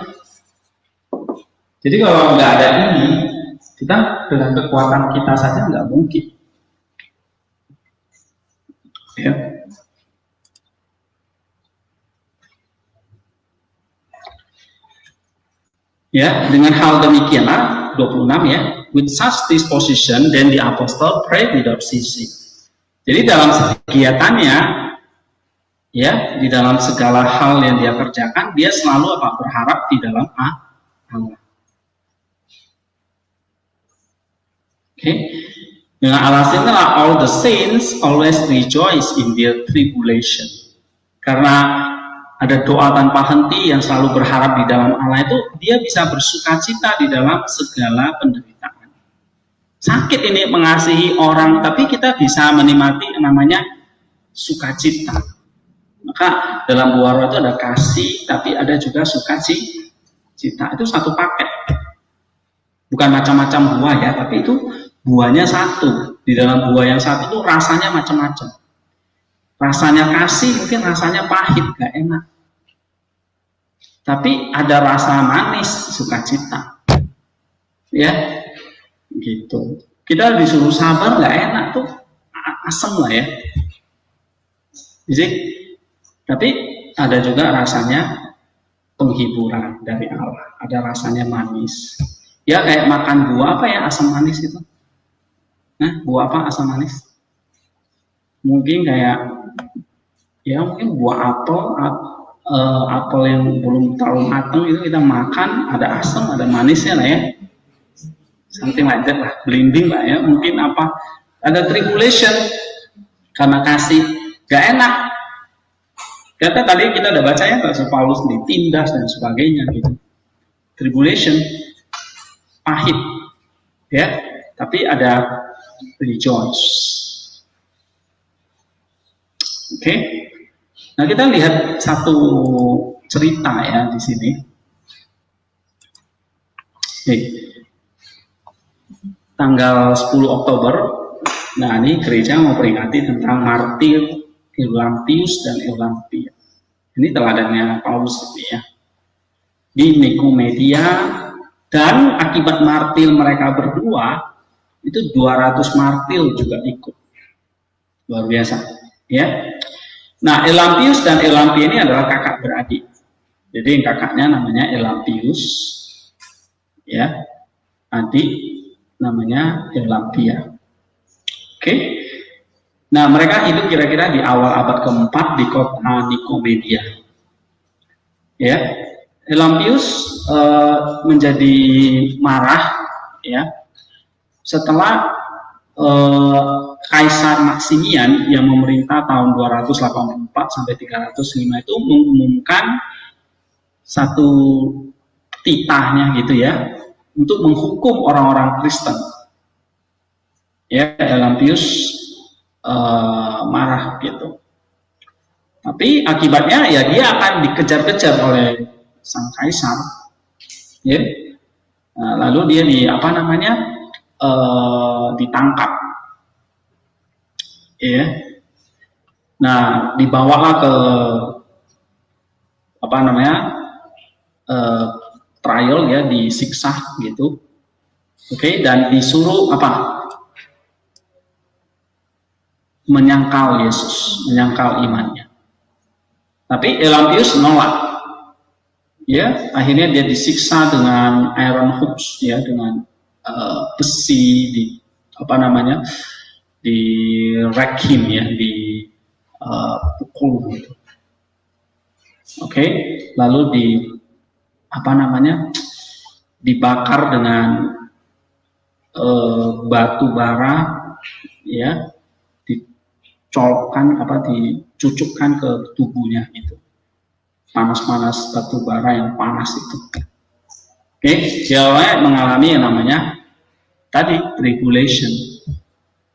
Jadi kalau nggak ada ini, kita dengan kekuatan kita saja nggak mungkin. Ya. Ya, dengan hal demikianlah 26 ya, with such disposition then the apostle pray without ceasing. Jadi dalam kegiatannya, ya, di dalam segala hal yang dia kerjakan, dia selalu berharap di dalam Allah. Oke, dengan alasan itulah all the saints always rejoice in their tribulation. Karena ada doa tanpa henti yang selalu berharap di dalam Allah itu, dia bisa bersuka cita di dalam segala penderitaan. Sakit ini mengasihi orang, tapi kita bisa menikmati namanya sukacita. Maka dalam buah roh itu ada kasih, tapi ada juga sukacita. Itu satu paket. Bukan macam-macam buah ya, tapi itu buahnya satu. Di dalam buah yang satu itu rasanya macam-macam. Rasanya kasih, mungkin rasanya pahit, gak enak. Tapi ada rasa manis, sukacita. Ya, gitu. Kita disuruh sabar, gak enak tuh, asem lah ya. Jadi, tapi ada juga rasanya penghiburan dari Allah. Ada rasanya manis. Ya kayak makan buah apa ya asam manis itu? Nah, buah apa asam manis? Mungkin kayak ya mungkin buah apel yang belum terlalu matang itu kita makan, ada asam, ada manisnya lah ya. Something like that lah, blending lah ya. Mungkin apa? Ada tribulation karena kasih gak enak. Kata tadi kita udah baca ya, Rasul Paulus ditindas dan sebagainya gitu. Tribulation pahit, ya. Tapi ada rejoice. Oke. Nah kita lihat satu cerita ya di sini. Tanggal 10 Oktober, nah ini gereja mau peringati tentang martir Eulampius dan Eulampia. Ini teladannya Paulus ya. Di Nikomedia, dan akibat martir mereka berdua itu 200 martir juga ikut. Luar biasa, ya. Nah, Eulampius dan Eulampia ini adalah kakak beradik. Jadi kakaknya namanya Eulampius, ya. Adik namanya Eulampia. Oke. Nah, mereka hidup kira-kira di awal abad keempat di kota Nikomedia. Ya. Elampius menjadi marah ya setelah Kaisar Maximian yang memerintah tahun 284 sampai 305 itu mengumumkan satu titahnya gitu ya untuk menghukum orang-orang Kristen. Ya, Elampius marah gitu. Tapi akibatnya ya dia akan dikejar-kejar oleh sang kaisar. Ya. Lalu dia ditangkap. Ya. Nah, dibawalah ke trial ya, disiksa gitu. Oke, dan disuruh menyangkal Yesus, menyangkal imannya. Tapi Elampius menolak. Ya, akhirnya dia disiksa dengan iron hooks ya, dengan besi di rekim ya, di pukul gitu. Oke, lalu dibakar dengan batu bara ya, dicucukkan ke tubuhnya itu, panas-panas batu bara yang panas itu. Oke, dia mengalami yang namanya tadi tribulation.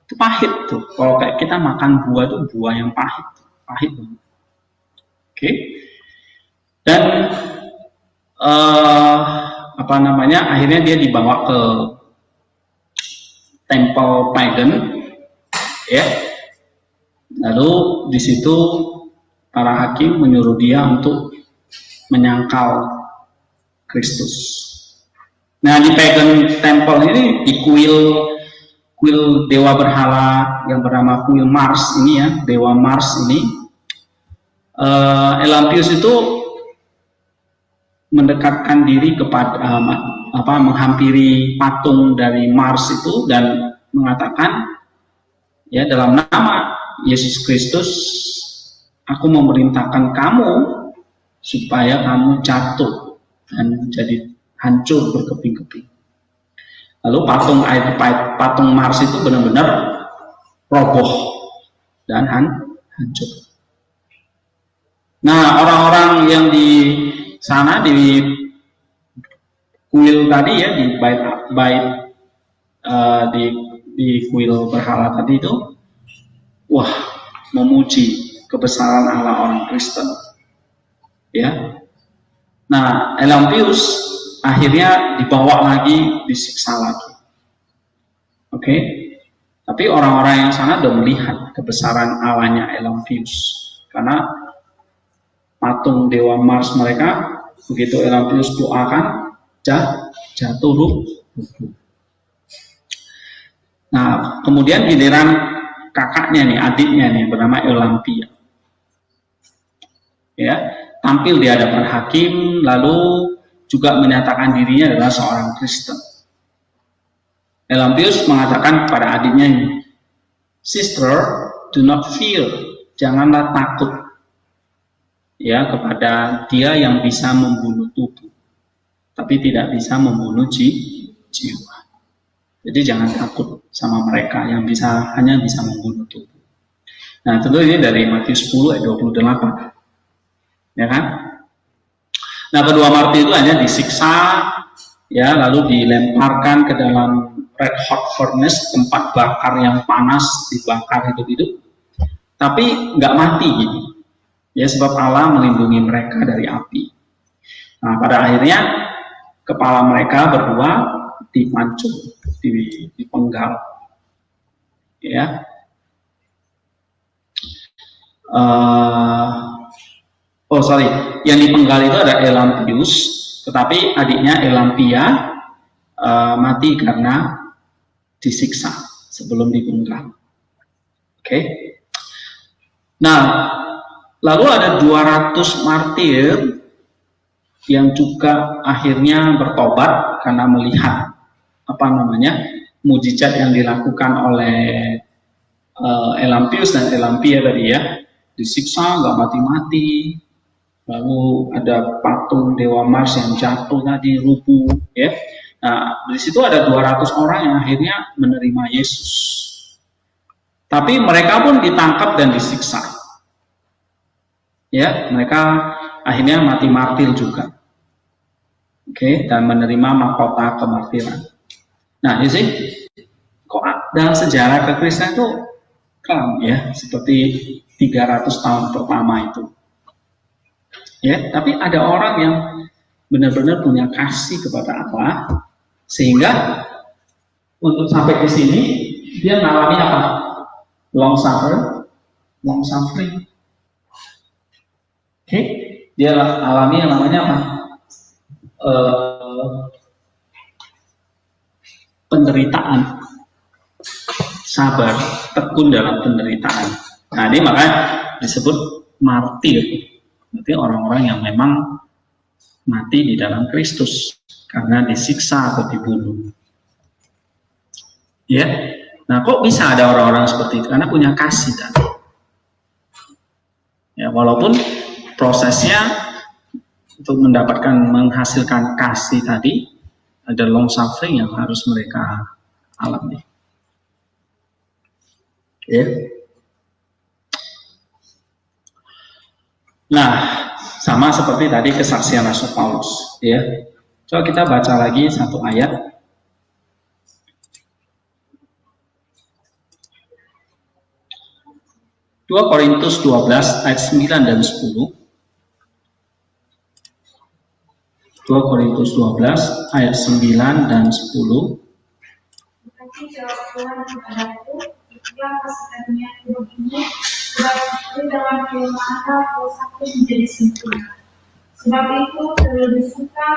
Itu pahit tuh. Kalau kayak kita makan buah tuh, buah yang pahit banget. Oke, dan akhirnya dia dibawa ke temple pagan ya. Lalu di situ para hakim menyuruh dia untuk menyangkal Kristus. Nah, di pagan temple ini, di kuil dewa berhala yang bernama kuil Mars ini ya, dewa Mars ini, Elampius itu mendekatkan diri kepada menghampiri patung dari Mars itu dan mengatakan ya, dalam nama Yesus Kristus aku memerintahkan kamu supaya kamu jatuh dan jadi hancur berkeping-keping. Lalu patung Mars itu benar-benar roboh dan hancur. Nah, orang-orang yang di sana di kuil tadi ya, di di kuil berhala tadi itu, wah, memuji kebesaran Allah orang Kristen. Ya. Nah, Elampius akhirnya dibawa lagi, disiksa lagi. Oke. Tapi orang-orang yang sana sudah melihat kebesaran Allahnya Elampius. Karena patung dewa Mars mereka, begitu Elampius doakan, jatuh rubuh. Nah, kemudian giliran kakaknya nih, adiknya nih, bernama Eulampia. Ya, tampil di hadapan hakim, lalu juga menyatakan dirinya adalah seorang Kristen. Elampius mengatakan kepada adiknya ini, "Sister, do not fear, janganlah takut ya kepada dia yang bisa membunuh tubuh, tapi tidak bisa membunuh jiwa. Jadi jangan takut sama mereka yang hanya bisa membunuh tubuh." Nah, tentu ini dari Matius 10 ayat 28. Ya kan? Nah, kedua martir itu hanya disiksa ya, lalu dilemparkan ke dalam red hot furnace, tempat bakar yang panas, dibakar hidup-hidup. Tapi nggak mati gitu. Ya, sebab Allah melindungi mereka dari api. Nah, pada akhirnya kepala mereka berdua dipancung, dipenggal. Ya. Yang dipenggal itu ada Elampius, tetapi adiknya Eulampia mati karena disiksa sebelum dipenggal. Oke. Nah, lalu ada 200 martir yang juga akhirnya bertobat karena melihat mujizat yang dilakukan oleh Elampius dan Eulampia tadi ya, disiksa nggak mati-mati, lalu ada patung Dewa Mars yang jatuh tadi, rubuh, ya. Nah, di situ ada 200 orang yang akhirnya menerima Yesus. Tapi mereka pun ditangkap dan disiksa. Ya, mereka akhirnya mati martir juga. Oke, dan menerima mahkota kemartiran. Nah, you see, kok dalam sejarah kekristenan itu kelam ya, seperti 300 tahun pertama itu. Ya, tapi ada orang yang benar-benar punya kasih kepada Allah, sehingga untuk sampai ke sini dia mengalami apa? Long suffering. Oke, dia alami yang namanya apa? Penderitaan, sabar, tekun dalam penderitaan. Nah, ini makanya disebut martir. Berarti orang-orang yang memang mati di dalam Kristus karena disiksa atau dibunuh. Ya, nah kok bisa ada orang-orang seperti itu? Karena punya kasih tadi. Ya, walaupun prosesnya untuk menghasilkan kasih tadi ada long suffering yang harus mereka alami. Ya. Nah, sama seperti tadi kesaksian Rasul Paulus. Ya, coba kita baca lagi satu ayat. Dua Korintus 12 ayat 9 dan 10. 2 Korintus 12 ayat 9 dan 10. Tetapi jawab Tuhan kepadaku, itulah kasih karunia-Ku bagimu, sebab itu dalam kelemahanlah kuasaku menjadi sempurna. Sebab itu terlebih suka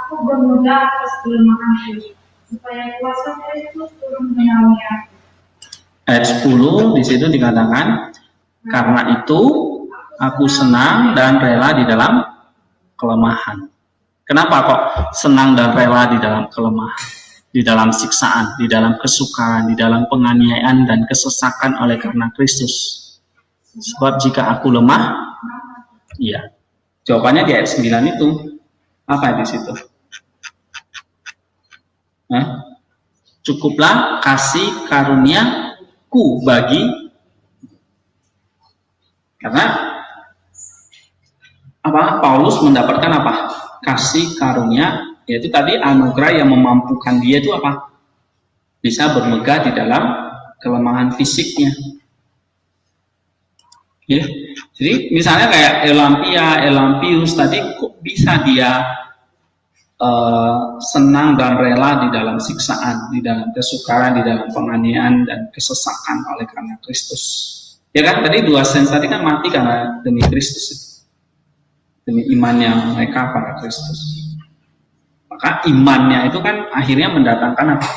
aku bermegah atas kelemahanku, supaya kuasa Kristus turun menaungi aku. Ayat 10 di situ dikatakan, karena itu aku senang dan rela di dalam kelemahan. Kenapa kok senang dan rela di dalam kelemahan, di dalam siksaan, di dalam kesukaran, di dalam penganiayaan dan kesesakan oleh karena Kristus? Sebab jika aku lemah, iya. Jawabannya di ayat 9 itu. Apa di situ? Cukuplah kasih karunia-Ku bagi, karena apa? Paulus mendapatkan apa? Kasih karunia, yaitu tadi anugerah yang memampukan dia itu apa? Bisa bermegah di dalam kelemahan fisiknya. Ya. Jadi misalnya kayak Elampius tadi, kok bisa dia senang dan rela di dalam siksaan, di dalam kesukaran, di dalam penganiayaan dan kesesakan oleh karena Kristus. Ya kan, tadi dua saints tadi kan mati karena demi Kristus, demi imannya mereka pada Kristus. Maka imannya itu kan akhirnya mendatangkan apa?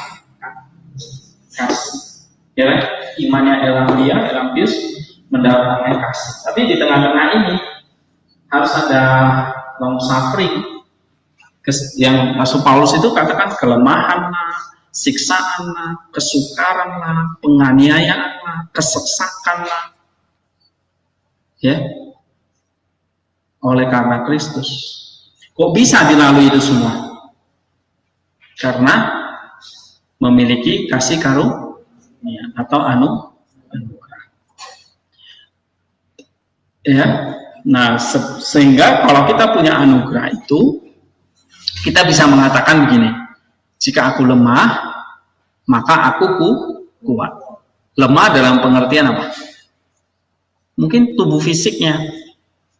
Kasih. Ya kan? Imannya Elampius mendatangkan kasih. Tapi di tengah-tengah ini harus ada long suffering. Yang Rasul Paulus itu katakan kelemahan lah, siksaan lah, kesukaran lah, penganiayaan lah, kesesakan lah. Ya. Oleh karena Kristus. Kok bisa dilalui itu semua? Karena memiliki kasih karunia atau anugerah. Ya. Nah, sehingga kalau kita punya anugerah itu, kita bisa mengatakan begini, jika aku lemah, maka aku kuat. Lemah dalam pengertian apa? Mungkin tubuh fisiknya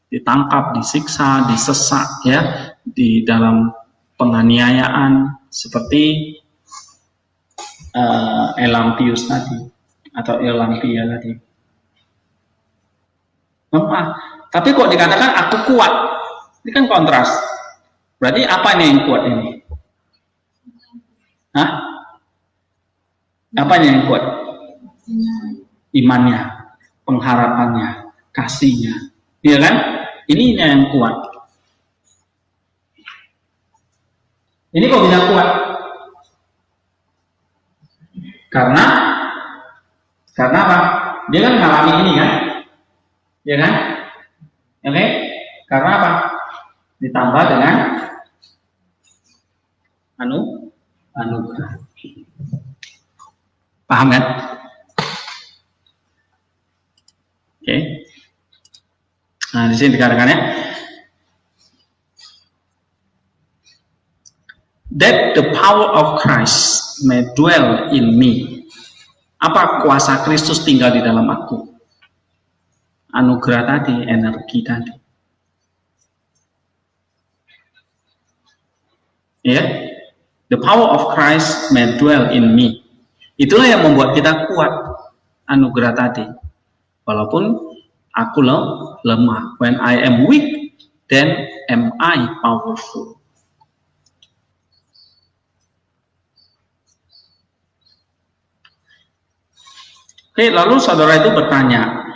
ditangkap, disiksa, disesak, ya, di dalam penganiayaan seperti Elampius tadi atau Elampia tadi. Lemah, tapi kok dikatakan aku kuat? Ini kan kontras. Berarti apa nih yang kuat ini? Hah? Apanya yang kuat? Imannya, pengharapannya, kasihnya. Iya kan? Ini yang kuat. Ini kok bisa kuat? Karena apa? Dia kan ngalami ini kan? Ya kan? Oke? Karena apa? Ditambah dengan anugerah. Paham kan? Oke. Nah, di sini dikatakan ya, that the power of Christ may dwell in me. Apa kuasa Kristus tinggal di dalam aku? Anugerah tadi, energi tadi. Ya, yeah? The power of Christ may dwell in me. Itulah yang membuat kita kuat, anugerah tadi. Walaupun aku lemah. When I am weak, then am I powerful. Oke, lalu saudara itu bertanya,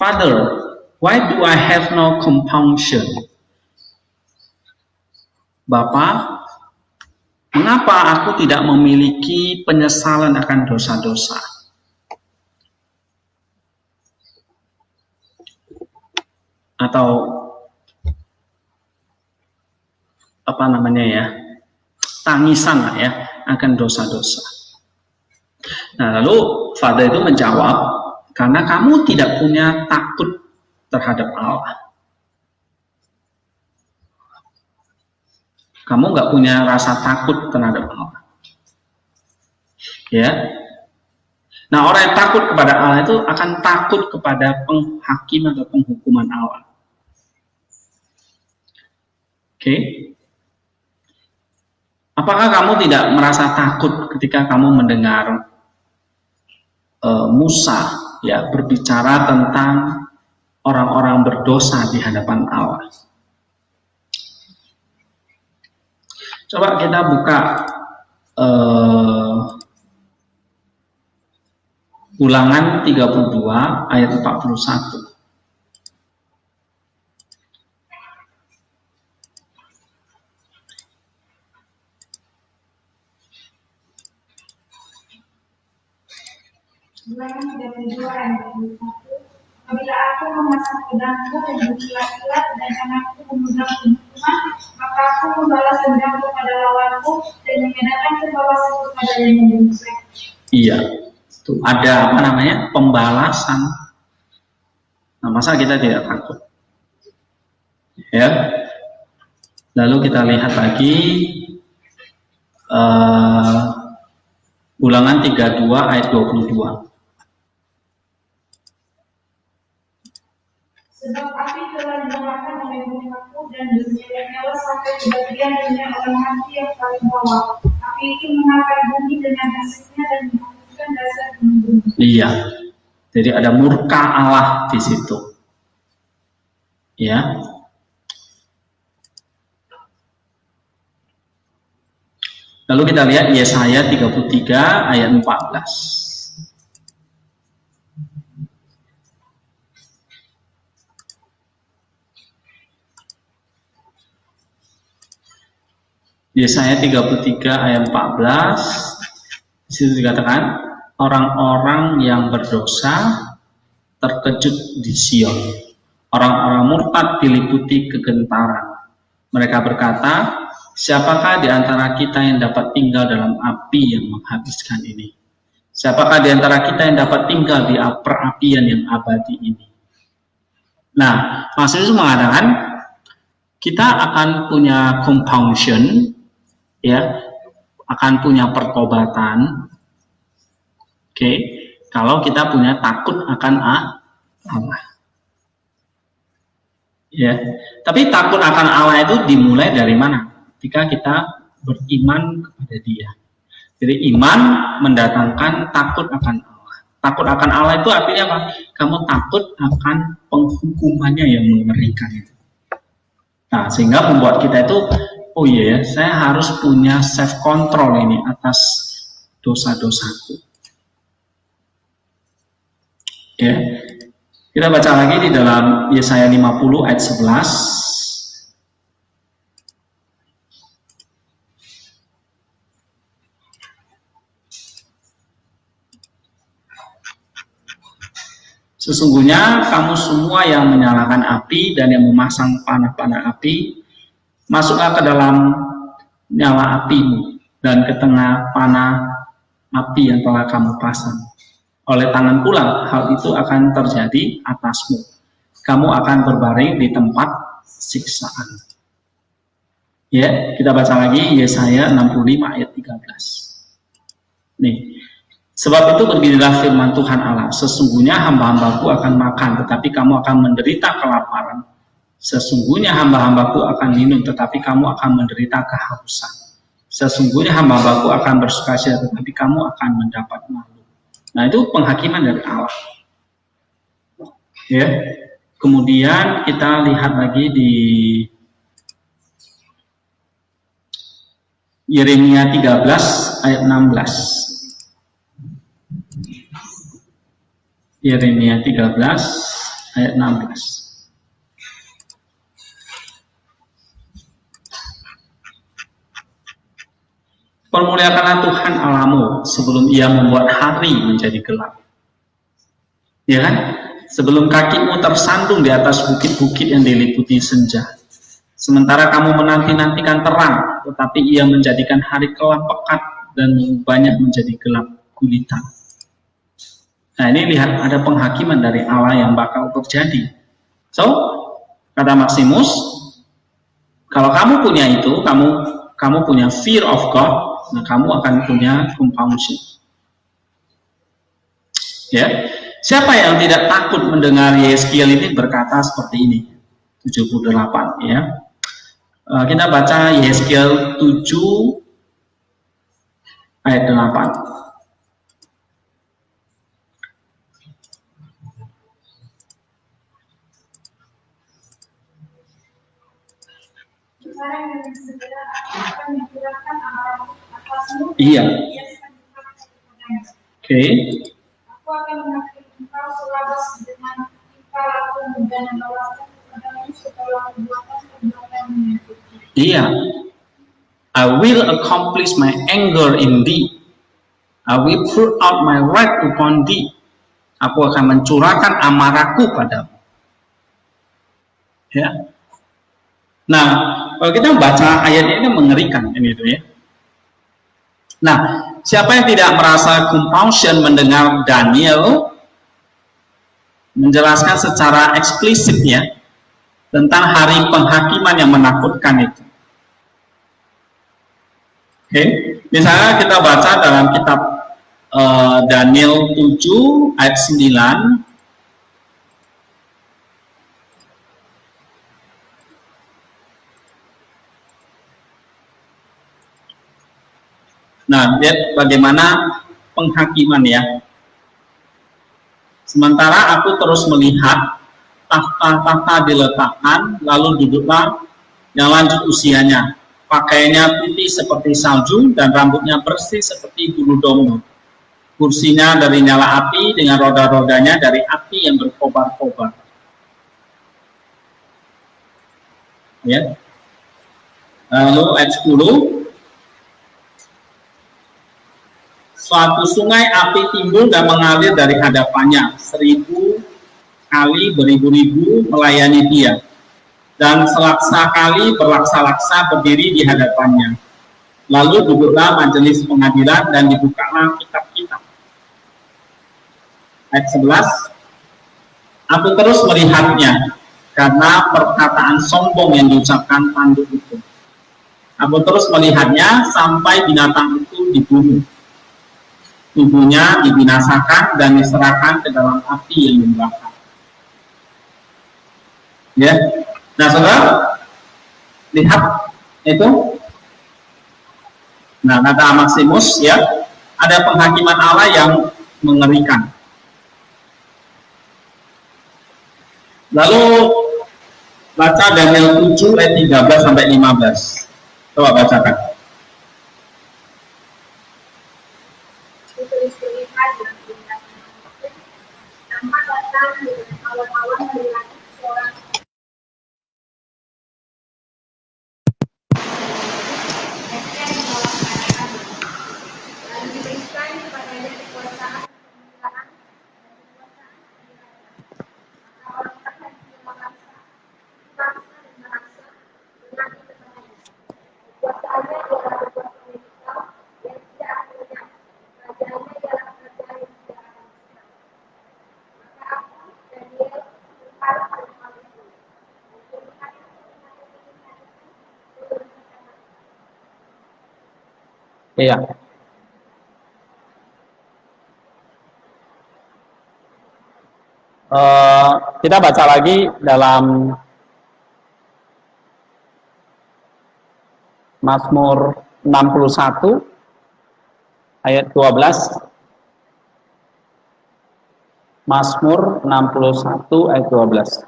Father, why do I have no compunction? Bapak, mengapa aku tidak memiliki penyesalan akan dosa-dosa? Atau apa namanya ya, tangisan lah ya akan dosa-dosa. Nah, lalu Father itu menjawab, karena kamu tidak punya takut terhadap Allah. Kamu nggak punya rasa takut terhadap Allah. Ya. Nah, orang yang takut kepada Allah itu akan takut kepada penghakiman atau penghukuman Allah. Oke. Apakah kamu tidak merasa takut ketika kamu mendengar Musa ya berbicara tentang orang-orang berdosa di hadapan Allah? Coba kita buka Ulangan 32 ayat 41. Ulangan 32 ayat 41. Apabila aku memasang pedangku dan berkilat-kilat dan anakku memegang hukuman, maka aku membalas dendam kepada lawanku dan mengenakan kebalasan kepada yang membenci. Iya, tuh ada apa namanya pembalasan. Nah, masa kita tidak takut? Ya. Lalu kita lihat lagi Ulangan 32 ayat 22. Sebab api telah dinyalakan oleh mukaku dan menyala sampai ke bagian dunia orang mati yang paling bawah. Api itu mengakar bumi dengan hasilnya dan menghanguskan dasar bumi. Iya, jadi ada murka Allah di situ. Ya. Lalu kita lihat Yesaya 33 ayat 14. Yesaya 33 ayat 14. Di situ dikatakan orang-orang yang berdosa terkejut di Sion. Orang-orang murtad diliputi kegentaran. Mereka berkata, siapakah di antara kita yang dapat tinggal dalam api yang menghabiskan ini? Siapakah di antara kita yang dapat tinggal di perapian yang abadi ini? Nah, Mas Yesus mengatakan kita akan punya compunction, ya, akan punya pertobatan, oke, kalau kita punya takut akan Allah. Ya, tapi takut akan Allah itu dimulai dari mana? Ketika kita beriman kepada Dia. Jadi iman mendatangkan takut akan Allah. Takut akan Allah itu artinya apa? Kamu takut akan penghukumannya yang mengerikan itu. Nah, sehingga membuat kita itu, oh iya ya, saya harus punya self control ini atas dosa-dosaku. Ya. Kita baca lagi di dalam Yesaya 50 ayat 11. Sesungguhnya kamu semua yang menyalakan api dan yang memasang panah-panah api, masuklah ke dalam nyala apimu dan ke tengah panah api yang telah kamu pasang. Oleh tangan pula hal itu akan terjadi atasmu. Kamu akan berbaring di tempat siksaan. Ya, kita baca lagi Yesaya 65 ayat 13. Nih, sebab itu beginilah firman Tuhan Allah, sesungguhnya hamba-hambaku akan makan, tetapi kamu akan menderita kelaparan. Sesungguhnya hamba-hambaku akan minum, tetapi kamu akan menderita kehausan. Sesungguhnya hamba-hambaku akan bersukacita, tetapi kamu akan mendapat malu. Nah, itu penghakiman dari Allah. Ya. Kemudian kita lihat lagi di Yeremia 13 ayat 16. Yeremia 13 ayat 16. Permuliakanlah Tuhan Allahmu sebelum ia membuat hari menjadi gelap. Ya kan? Sebelum kakimu tersandung di atas bukit-bukit yang diliputi senja. Sementara kamu menanti-nantikan terang, tetapi ia menjadikan hari kelam pekat dan mengubahnya menjadi gelap gulita. Nah, ini lihat ada penghakiman dari Allah yang bakal terjadi. So, kata Maximus, kalau kamu punya itu, kamu punya fear of God, nah kamu akan punya compunction. Ya, siapa yang tidak takut mendengar Yeskiel ini berkata seperti ini? 78 ya. Kita baca Yeskiel 7 ayat 8. Iya. Oke. Aku akan mengakhiri engkau selaras dengan timpalanku dan membalaskan kepadamu segala perbuatan menyakiti. Iya. I will accomplish my anger in thee. I will pour out my wrath upon thee. Aku akan mencurahkan amarahku padamu. Ya. Nah, kalau kita baca ayat ini mengerikan ini itu ya. Nah, siapa yang tidak merasa compassion mendengar Daniel menjelaskan secara eksplisitnya tentang hari penghakiman yang menakutkan itu. Oke, misalnya kita baca dalam kitab Daniel 7 ayat 9. Nah, lihat bagaimana penghakiman ya. Sementara aku terus melihat tahta-tahta diletakkan, lalu duduklah yang lanjut usianya. Pakaiannya putih seperti salju dan rambutnya bersih seperti bulu domba. Kursinya dari nyala api dengan roda-rodanya dari api yang berkobar-kobar. Ya. Lalu ayat 10. Suatu sungai api timbul dan mengalir dari hadapannya, 1000 kali beribu-ribu melayani dia, dan selaksa kali berlaksa-laksa berdiri di hadapannya. Lalu duduklah majelis pengadilan dan dibukalah kitab-kitab. Ayat 11. Aku terus melihatnya karena perkataan sombong yang diucapkan tanduk itu. Aku terus melihatnya sampai binatang itu dibunuh. Tubuhnya dibinasakan dan diserahkan ke dalam api yang membakar. Ya, nah saudara, lihat itu. Nah, kata Maximus ya, ada penghakiman Allah yang mengerikan. Lalu baca Daniel 7 ayat 13 sampai 15. Coba bacakan. Iya. Kita baca lagi dalam Mazmur 61 ayat 12. Mazmur 61 ayat 12.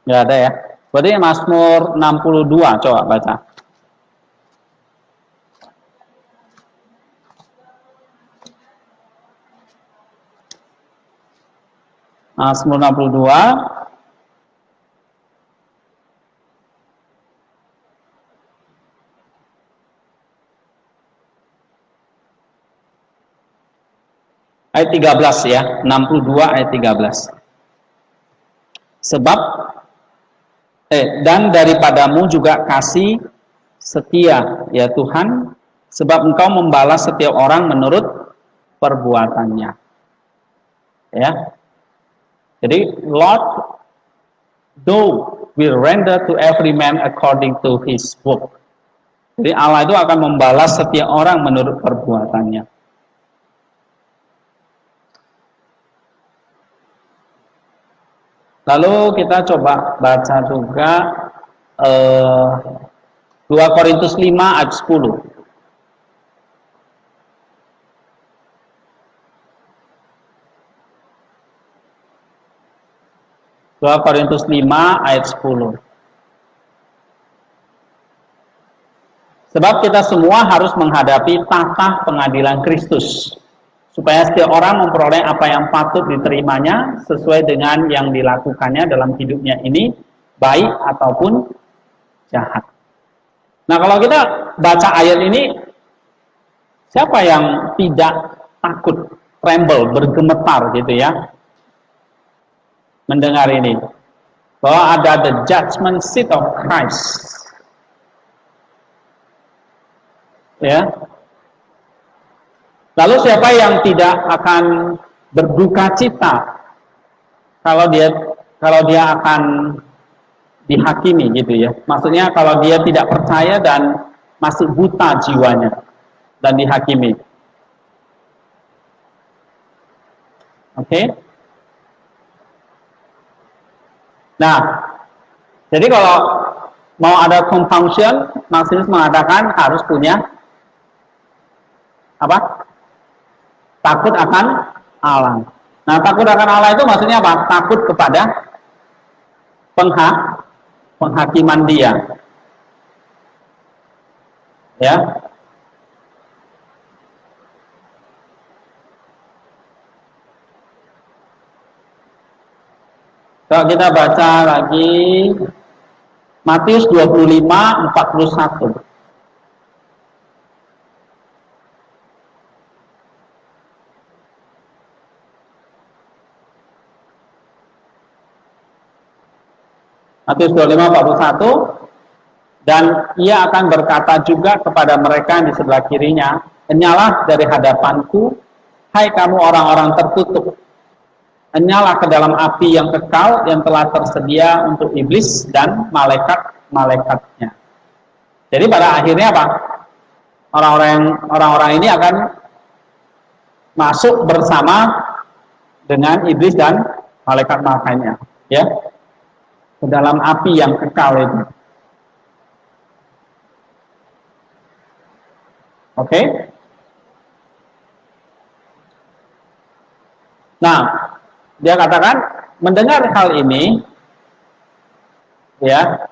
Nggak ada ya. Berarti Mazmur 62 coba baca. Mazmur 62 ayat 13 ya, 62 ayat 13. Sebab dan daripadamu juga kasih setia ya Tuhan, sebab Engkau membalas setiap orang menurut perbuatannya. Ya. Jadi Lord though will render to every man according to his work. Jadi Allah itu akan membalas setiap orang menurut perbuatannya. Lalu kita coba baca juga 2 Korintus 5 ayat 10. Korintus 5 ayat 10. Sebab kita semua harus menghadapi tahta pengadilan Kristus, supaya setiap orang memperoleh apa yang patut diterimanya sesuai dengan yang dilakukannya dalam hidupnya ini, baik ataupun jahat. Nah, kalau kita baca ayat ini, siapa yang tidak takut, tremble, bergemetar gitu ya, mendengar ini, bahwa ada the judgment seat of Christ, ya. Lalu siapa yang tidak akan berduka cita kalau dia akan dihakimi gitu ya. Maksudnya kalau dia tidak percaya dan masih buta jiwanya dan dihakimi. Oke? Nah, jadi kalau mau ada compunction, Martinus mengatakan harus punya apa? Takut akan Allah. Nah, takut akan Allah itu maksudnya apa? Takut kepada penghakiman dia. Ya. Kalau kita baca lagi Matius 25:41. Matius 25:41, dan ia akan berkata juga kepada mereka yang di sebelah kirinya, "Enyalah dari hadapanku, hai kamu orang-orang terkutuk. Enyalah ke dalam api yang kekal yang telah tersedia untuk iblis dan malaikat-malaikatnya." Jadi pada akhirnya apa? Orang-orang ini akan masuk bersama dengan iblis dan malaikat-malaikatnya, ya, ke dalam api yang kekal itu. Oke? Nah, dia katakan mendengar hal ini, ya,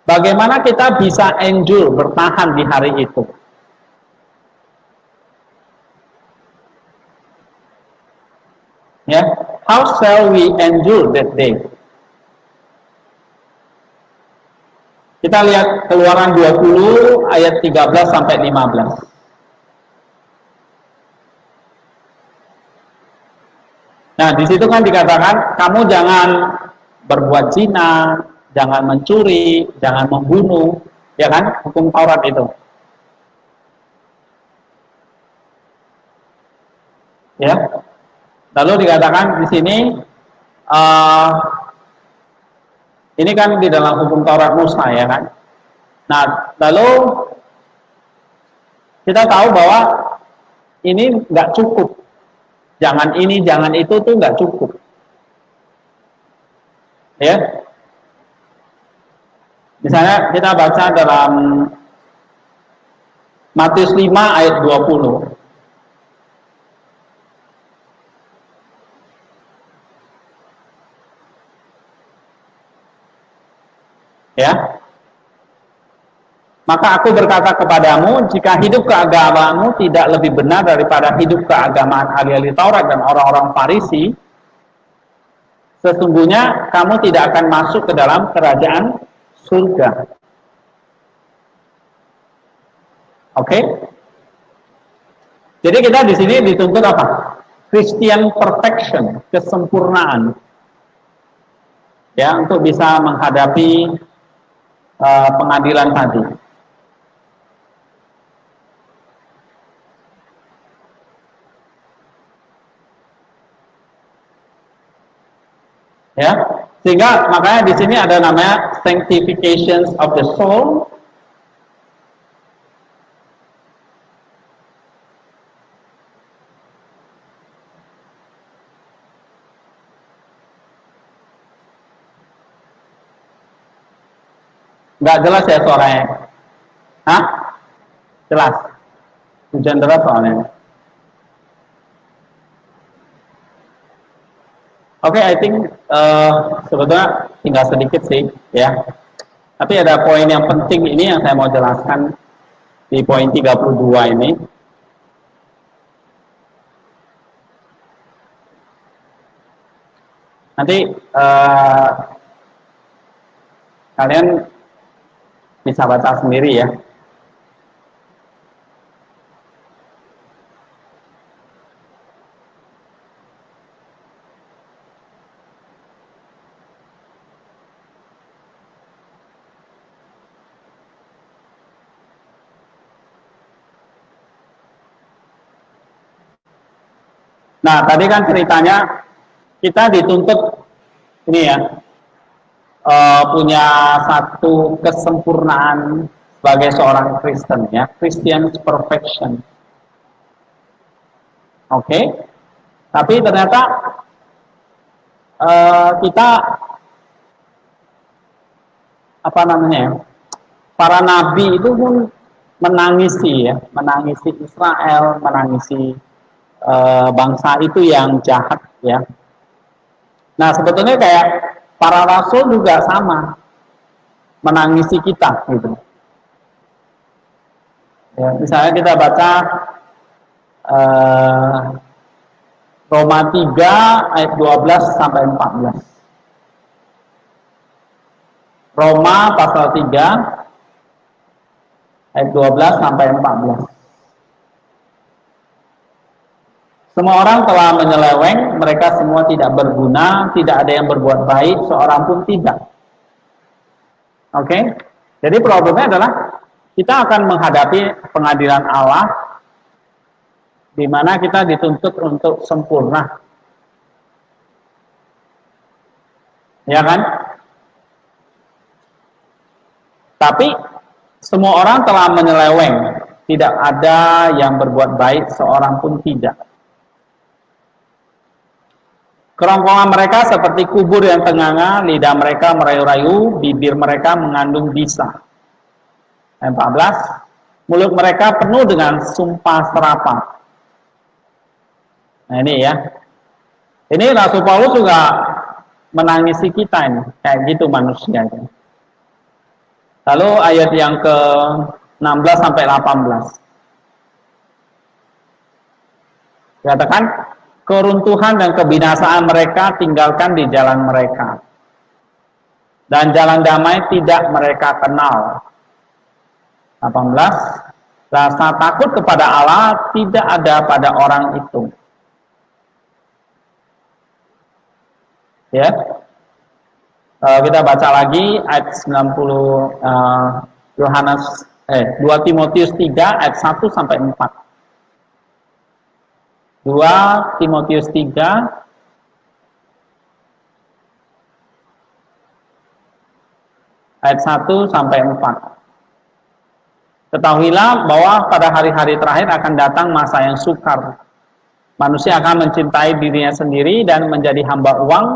bagaimana kita bisa endure, bertahan di hari itu? Ya, how shall we endure that day? Kita lihat Keluaran 20 ayat 13 sampai 15. Nah, di situ kan dikatakan kamu jangan berbuat zina, jangan mencuri, jangan membunuh, ya kan? Hukum Taurat itu. Ya. Lalu dikatakan di sini ini kan di dalam hukum Taurat Musa ya kan. Nah, lalu kita tahu bahwa ini nggak cukup. Jangan ini, jangan itu tuh nggak cukup. Ya. Misalnya kita baca dalam Matius 5 ayat 20. Ya. Maka aku berkata kepadamu, jika hidup keagamaanmu tidak lebih benar daripada hidup keagamaan ahli-ahli Taurat dan orang-orang Farisi, sesungguhnya kamu tidak akan masuk ke dalam kerajaan surga. Oke? Jadi kita di sini dituntut apa? Christian perfection, kesempurnaan. Ya, untuk bisa menghadapi pengadilan tadi. Ya, sehingga makanya di sini ada namanya sanctification of the soul. Nggak jelas ya suaranya? Hah? Jelas? Hujan deras soalnya. Oke, I think sebetulnya tinggal sedikit sih, ya. Tapi ada poin yang penting ini yang saya mau jelaskan di poin 32 ini. Nanti kalian bisa baca sendiri ya. Nah, tadi kan ceritanya kita dituntut ini ya, punya satu kesempurnaan sebagai seorang Kristen ya, Christian perfection. Oke, tapi ternyata kita apa namanya? Para nabi itu pun menangisi ya, menangisi Israel, menangisi bangsa itu yang jahat ya. Nah, sebetulnya kayak para rasul juga sama, menangisi kita gitu. Ya, misalnya kita baca Roma 3 ayat 12 sampai 14. Roma pasal 3 ayat 12 sampai 14. Semua orang telah menyeleweng, mereka semua tidak berguna, tidak ada yang berbuat baik, seorang pun tidak. Oke? Jadi problemnya adalah kita akan menghadapi pengadilan Allah di mana kita dituntut untuk sempurna. Ya kan? Tapi semua orang telah menyeleweng, tidak ada yang berbuat baik, seorang pun tidak. Kerongkongan mereka seperti kubur yang tenganga, lidah mereka merayu-rayu, bibir mereka mengandung bisa. 14, mulut mereka penuh dengan sumpah serapah. Nah ini ya. Ini Rasul Paulus juga menangisi kita ini, kayak gitu manusia. Lalu ayat yang ke-16 sampai 18. Dikatakan, keruntuhan dan kebinasaan mereka tinggalkan di jalan mereka, dan jalan damai tidak mereka kenal. 18, rasa takut kepada Allah tidak ada pada orang itu. Ya, kita baca lagi ayat 90 2 Timotius 3 ayat 1 sampai 4. 2 Timotius 3 ayat 1 sampai 4. Ketahuilah bahwa pada hari-hari terakhir akan datang masa yang sukar. Manusia akan mencintai dirinya sendiri dan menjadi hamba uang.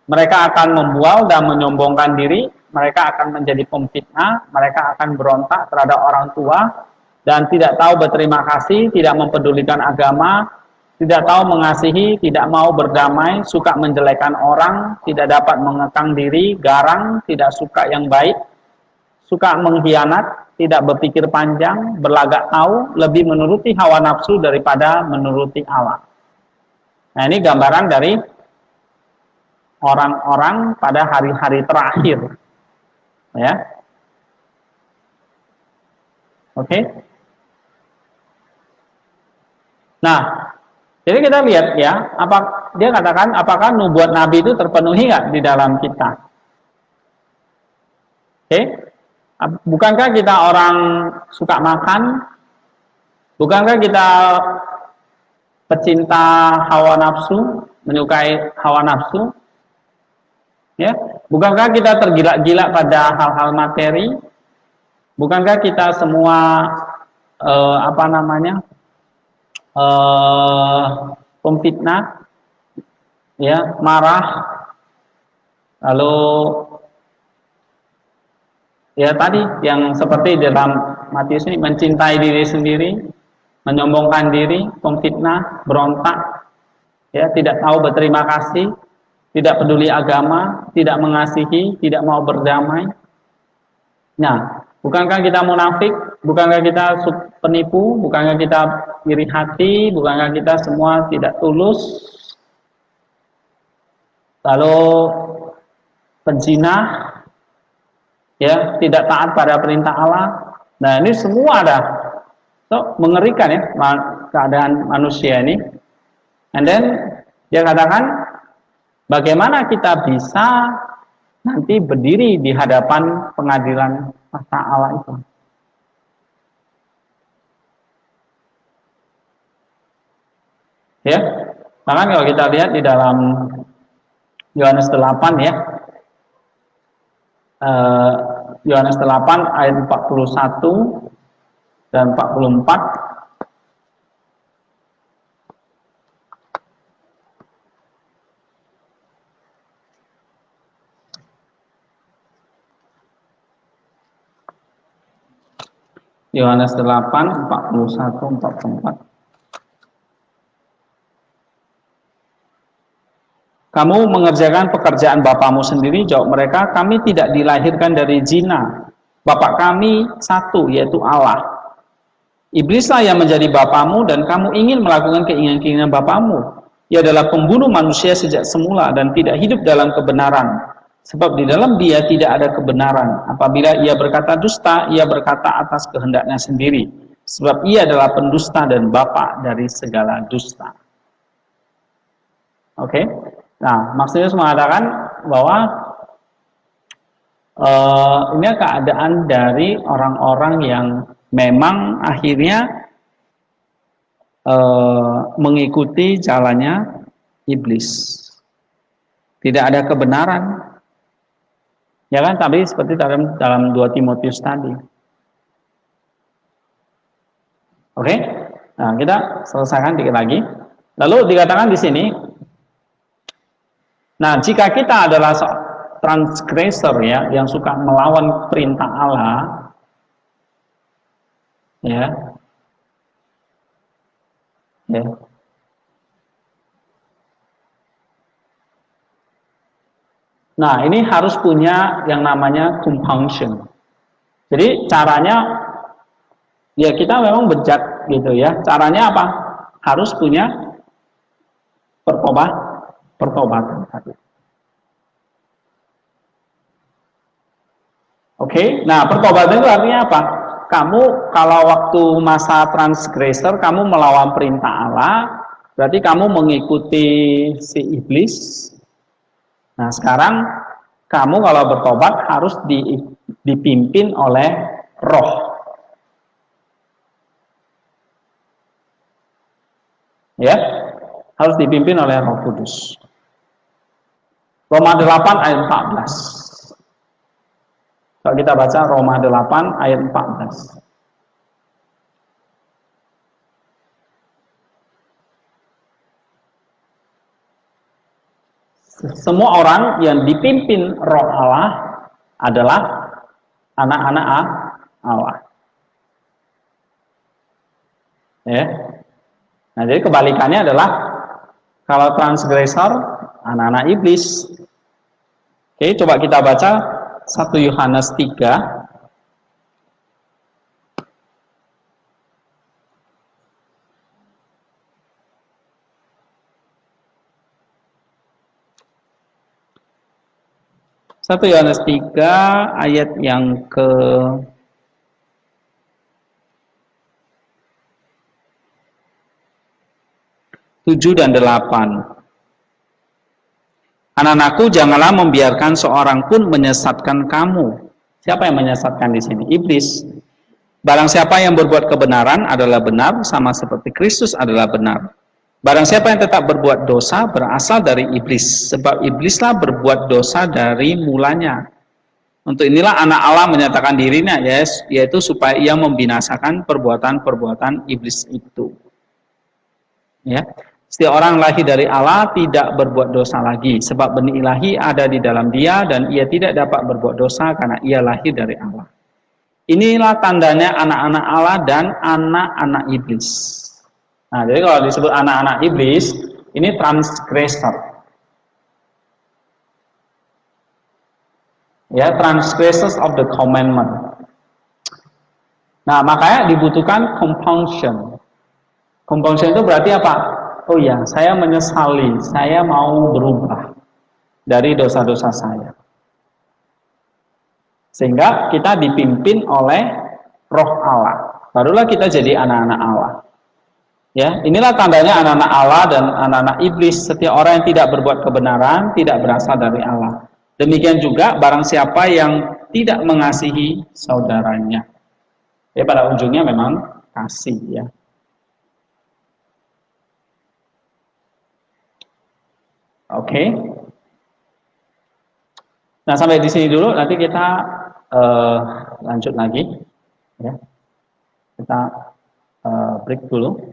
Mereka akan membual dan menyombongkan diri. Mereka akan menjadi pemfitnah. Mereka akan berontak terhadap orang tua dan tidak tahu berterima kasih, tidak mempedulikan agama, tidak tahu mengasihi, tidak mau berdamai, suka menjelekan orang, tidak dapat mengekang diri, garang, tidak suka yang baik, suka mengkhianat, tidak berpikir panjang, berlagak tahu, lebih menuruti hawa nafsu daripada menuruti Allah. Nah, ini gambaran dari orang-orang pada hari-hari terakhir. Ya. Oke. Nah, jadi kita lihat ya, dia katakan apakah nubuat Nabi itu terpenuhi nggak di dalam kita? Oke. Bukankah kita orang suka makan? Bukankah kita pecinta hawa nafsu, menyukai hawa nafsu? Ya, bukankah kita tergila-gila pada hal-hal materi? Bukankah kita semua pemfitnah, ya, marah, lalu ya tadi yang seperti dalam Matius ini, mencintai diri sendiri, menyombongkan diri, pemfitnah, berontak, ya, tidak tahu berterima kasih, tidak peduli agama, tidak mengasihi, tidak mau berdamai. Nah, bukankah kita munafik? Bukankah kita penipu? Bukankah kita iri hati? Bukankah kita semua tidak tulus? Lalu penzina, ya, tidak taat pada perintah Allah. Nah, ini semua ada. So, mengerikan ya keadaan manusia ini. And then dia katakan, bagaimana kita bisa nanti berdiri di hadapan pengadilan tahta Allah itu. Ya, bahkan kalau kita lihat di dalam Yohanes 8 ya, Yohanes 8 ayat 41 dan 44. Yohanes 8 41 44. Kamu mengerjakan pekerjaan bapamu sendiri, jawab mereka, kami tidak dilahirkan dari zina. Bapak kami satu, yaitu Allah. Iblislah yang menjadi bapamu dan kamu ingin melakukan keinginan-keinginan bapamu. Ia adalah pembunuh manusia sejak semula dan tidak hidup dalam kebenaran. Sebab di dalam dia tidak ada kebenaran. Apabila ia berkata dusta, ia berkata atas kehendaknya sendiri. Sebab ia adalah pendusta dan bapa dari segala dusta. Oke? Nah, maksudnya mengatakan bahwa ini keadaan dari orang-orang yang memang akhirnya mengikuti jalannya iblis. Tidak ada kebenaran. Ya kan, tapi seperti dalam 2 Timotius tadi. Oke? Nah, kita selesaikan dikit lagi. Lalu dikatakan di sini, nah, jika kita adalah transgressor ya, yang suka melawan perintah Allah, ya, ya. Nah, ini harus punya yang namanya compunction. Jadi caranya, ya kita memang bejat gitu ya. Caranya apa? Harus punya pertobatan. Oke, nah pertobatan itu artinya apa? Kamu kalau waktu masa transgressor kamu melawan perintah Allah, berarti kamu mengikuti si iblis. Nah sekarang kamu kalau bertobat harus dipimpin oleh roh. Ya, harus dipimpin oleh Roh Kudus. Roma 8 ayat 14. Kalau kita baca Roma 8 ayat 14. Semua orang yang dipimpin Roh Allah adalah anak-anak Allah. Ya. Nah, jadi kebalikannya adalah kalau transgresor anak-anak iblis. Oke, coba kita baca 1 Yohanes 3. Satu Yohanes 3 ayat yang ke 7 dan 8. Anak-anakku, janganlah membiarkan seorang pun menyesatkan kamu. Siapa yang menyesatkan di sini? Iblis. Barang siapa yang berbuat kebenaran adalah benar, sama seperti Kristus adalah benar. Barang siapa yang tetap berbuat dosa berasal dari iblis, sebab iblislah berbuat dosa dari mulanya. Untuk inilah anak Allah menyatakan dirinya, yaitu supaya ia membinasakan perbuatan-perbuatan iblis itu. Ya. Setiap orang lahir dari Allah tidak berbuat dosa lagi, sebab benih ilahi ada di dalam dia dan ia tidak dapat berbuat dosa karena ia lahir dari Allah. Inilah tandanya anak-anak Allah dan anak-anak iblis. Nah, jadi kalau disebut anak-anak iblis, ini transgressor. Ya, transgressors of the commandment. Nah, makanya dibutuhkan compunction. Compunction itu berarti apa? Oh ya, saya menyesali, saya mau berubah dari dosa-dosa saya. Sehingga kita dipimpin oleh Roh Allah. Barulah kita jadi anak-anak Allah. Ya, inilah tandanya anak-anak Allah dan anak-anak iblis. Setiap orang yang tidak berbuat kebenaran tidak berasal dari Allah. Demikian juga barang siapa yang tidak mengasihi saudaranya. Ya, pada ujungnya memang kasih, ya. Oke. Nah, sampai di sini dulu, nanti kita lanjut lagi, ya. Kita break dulu.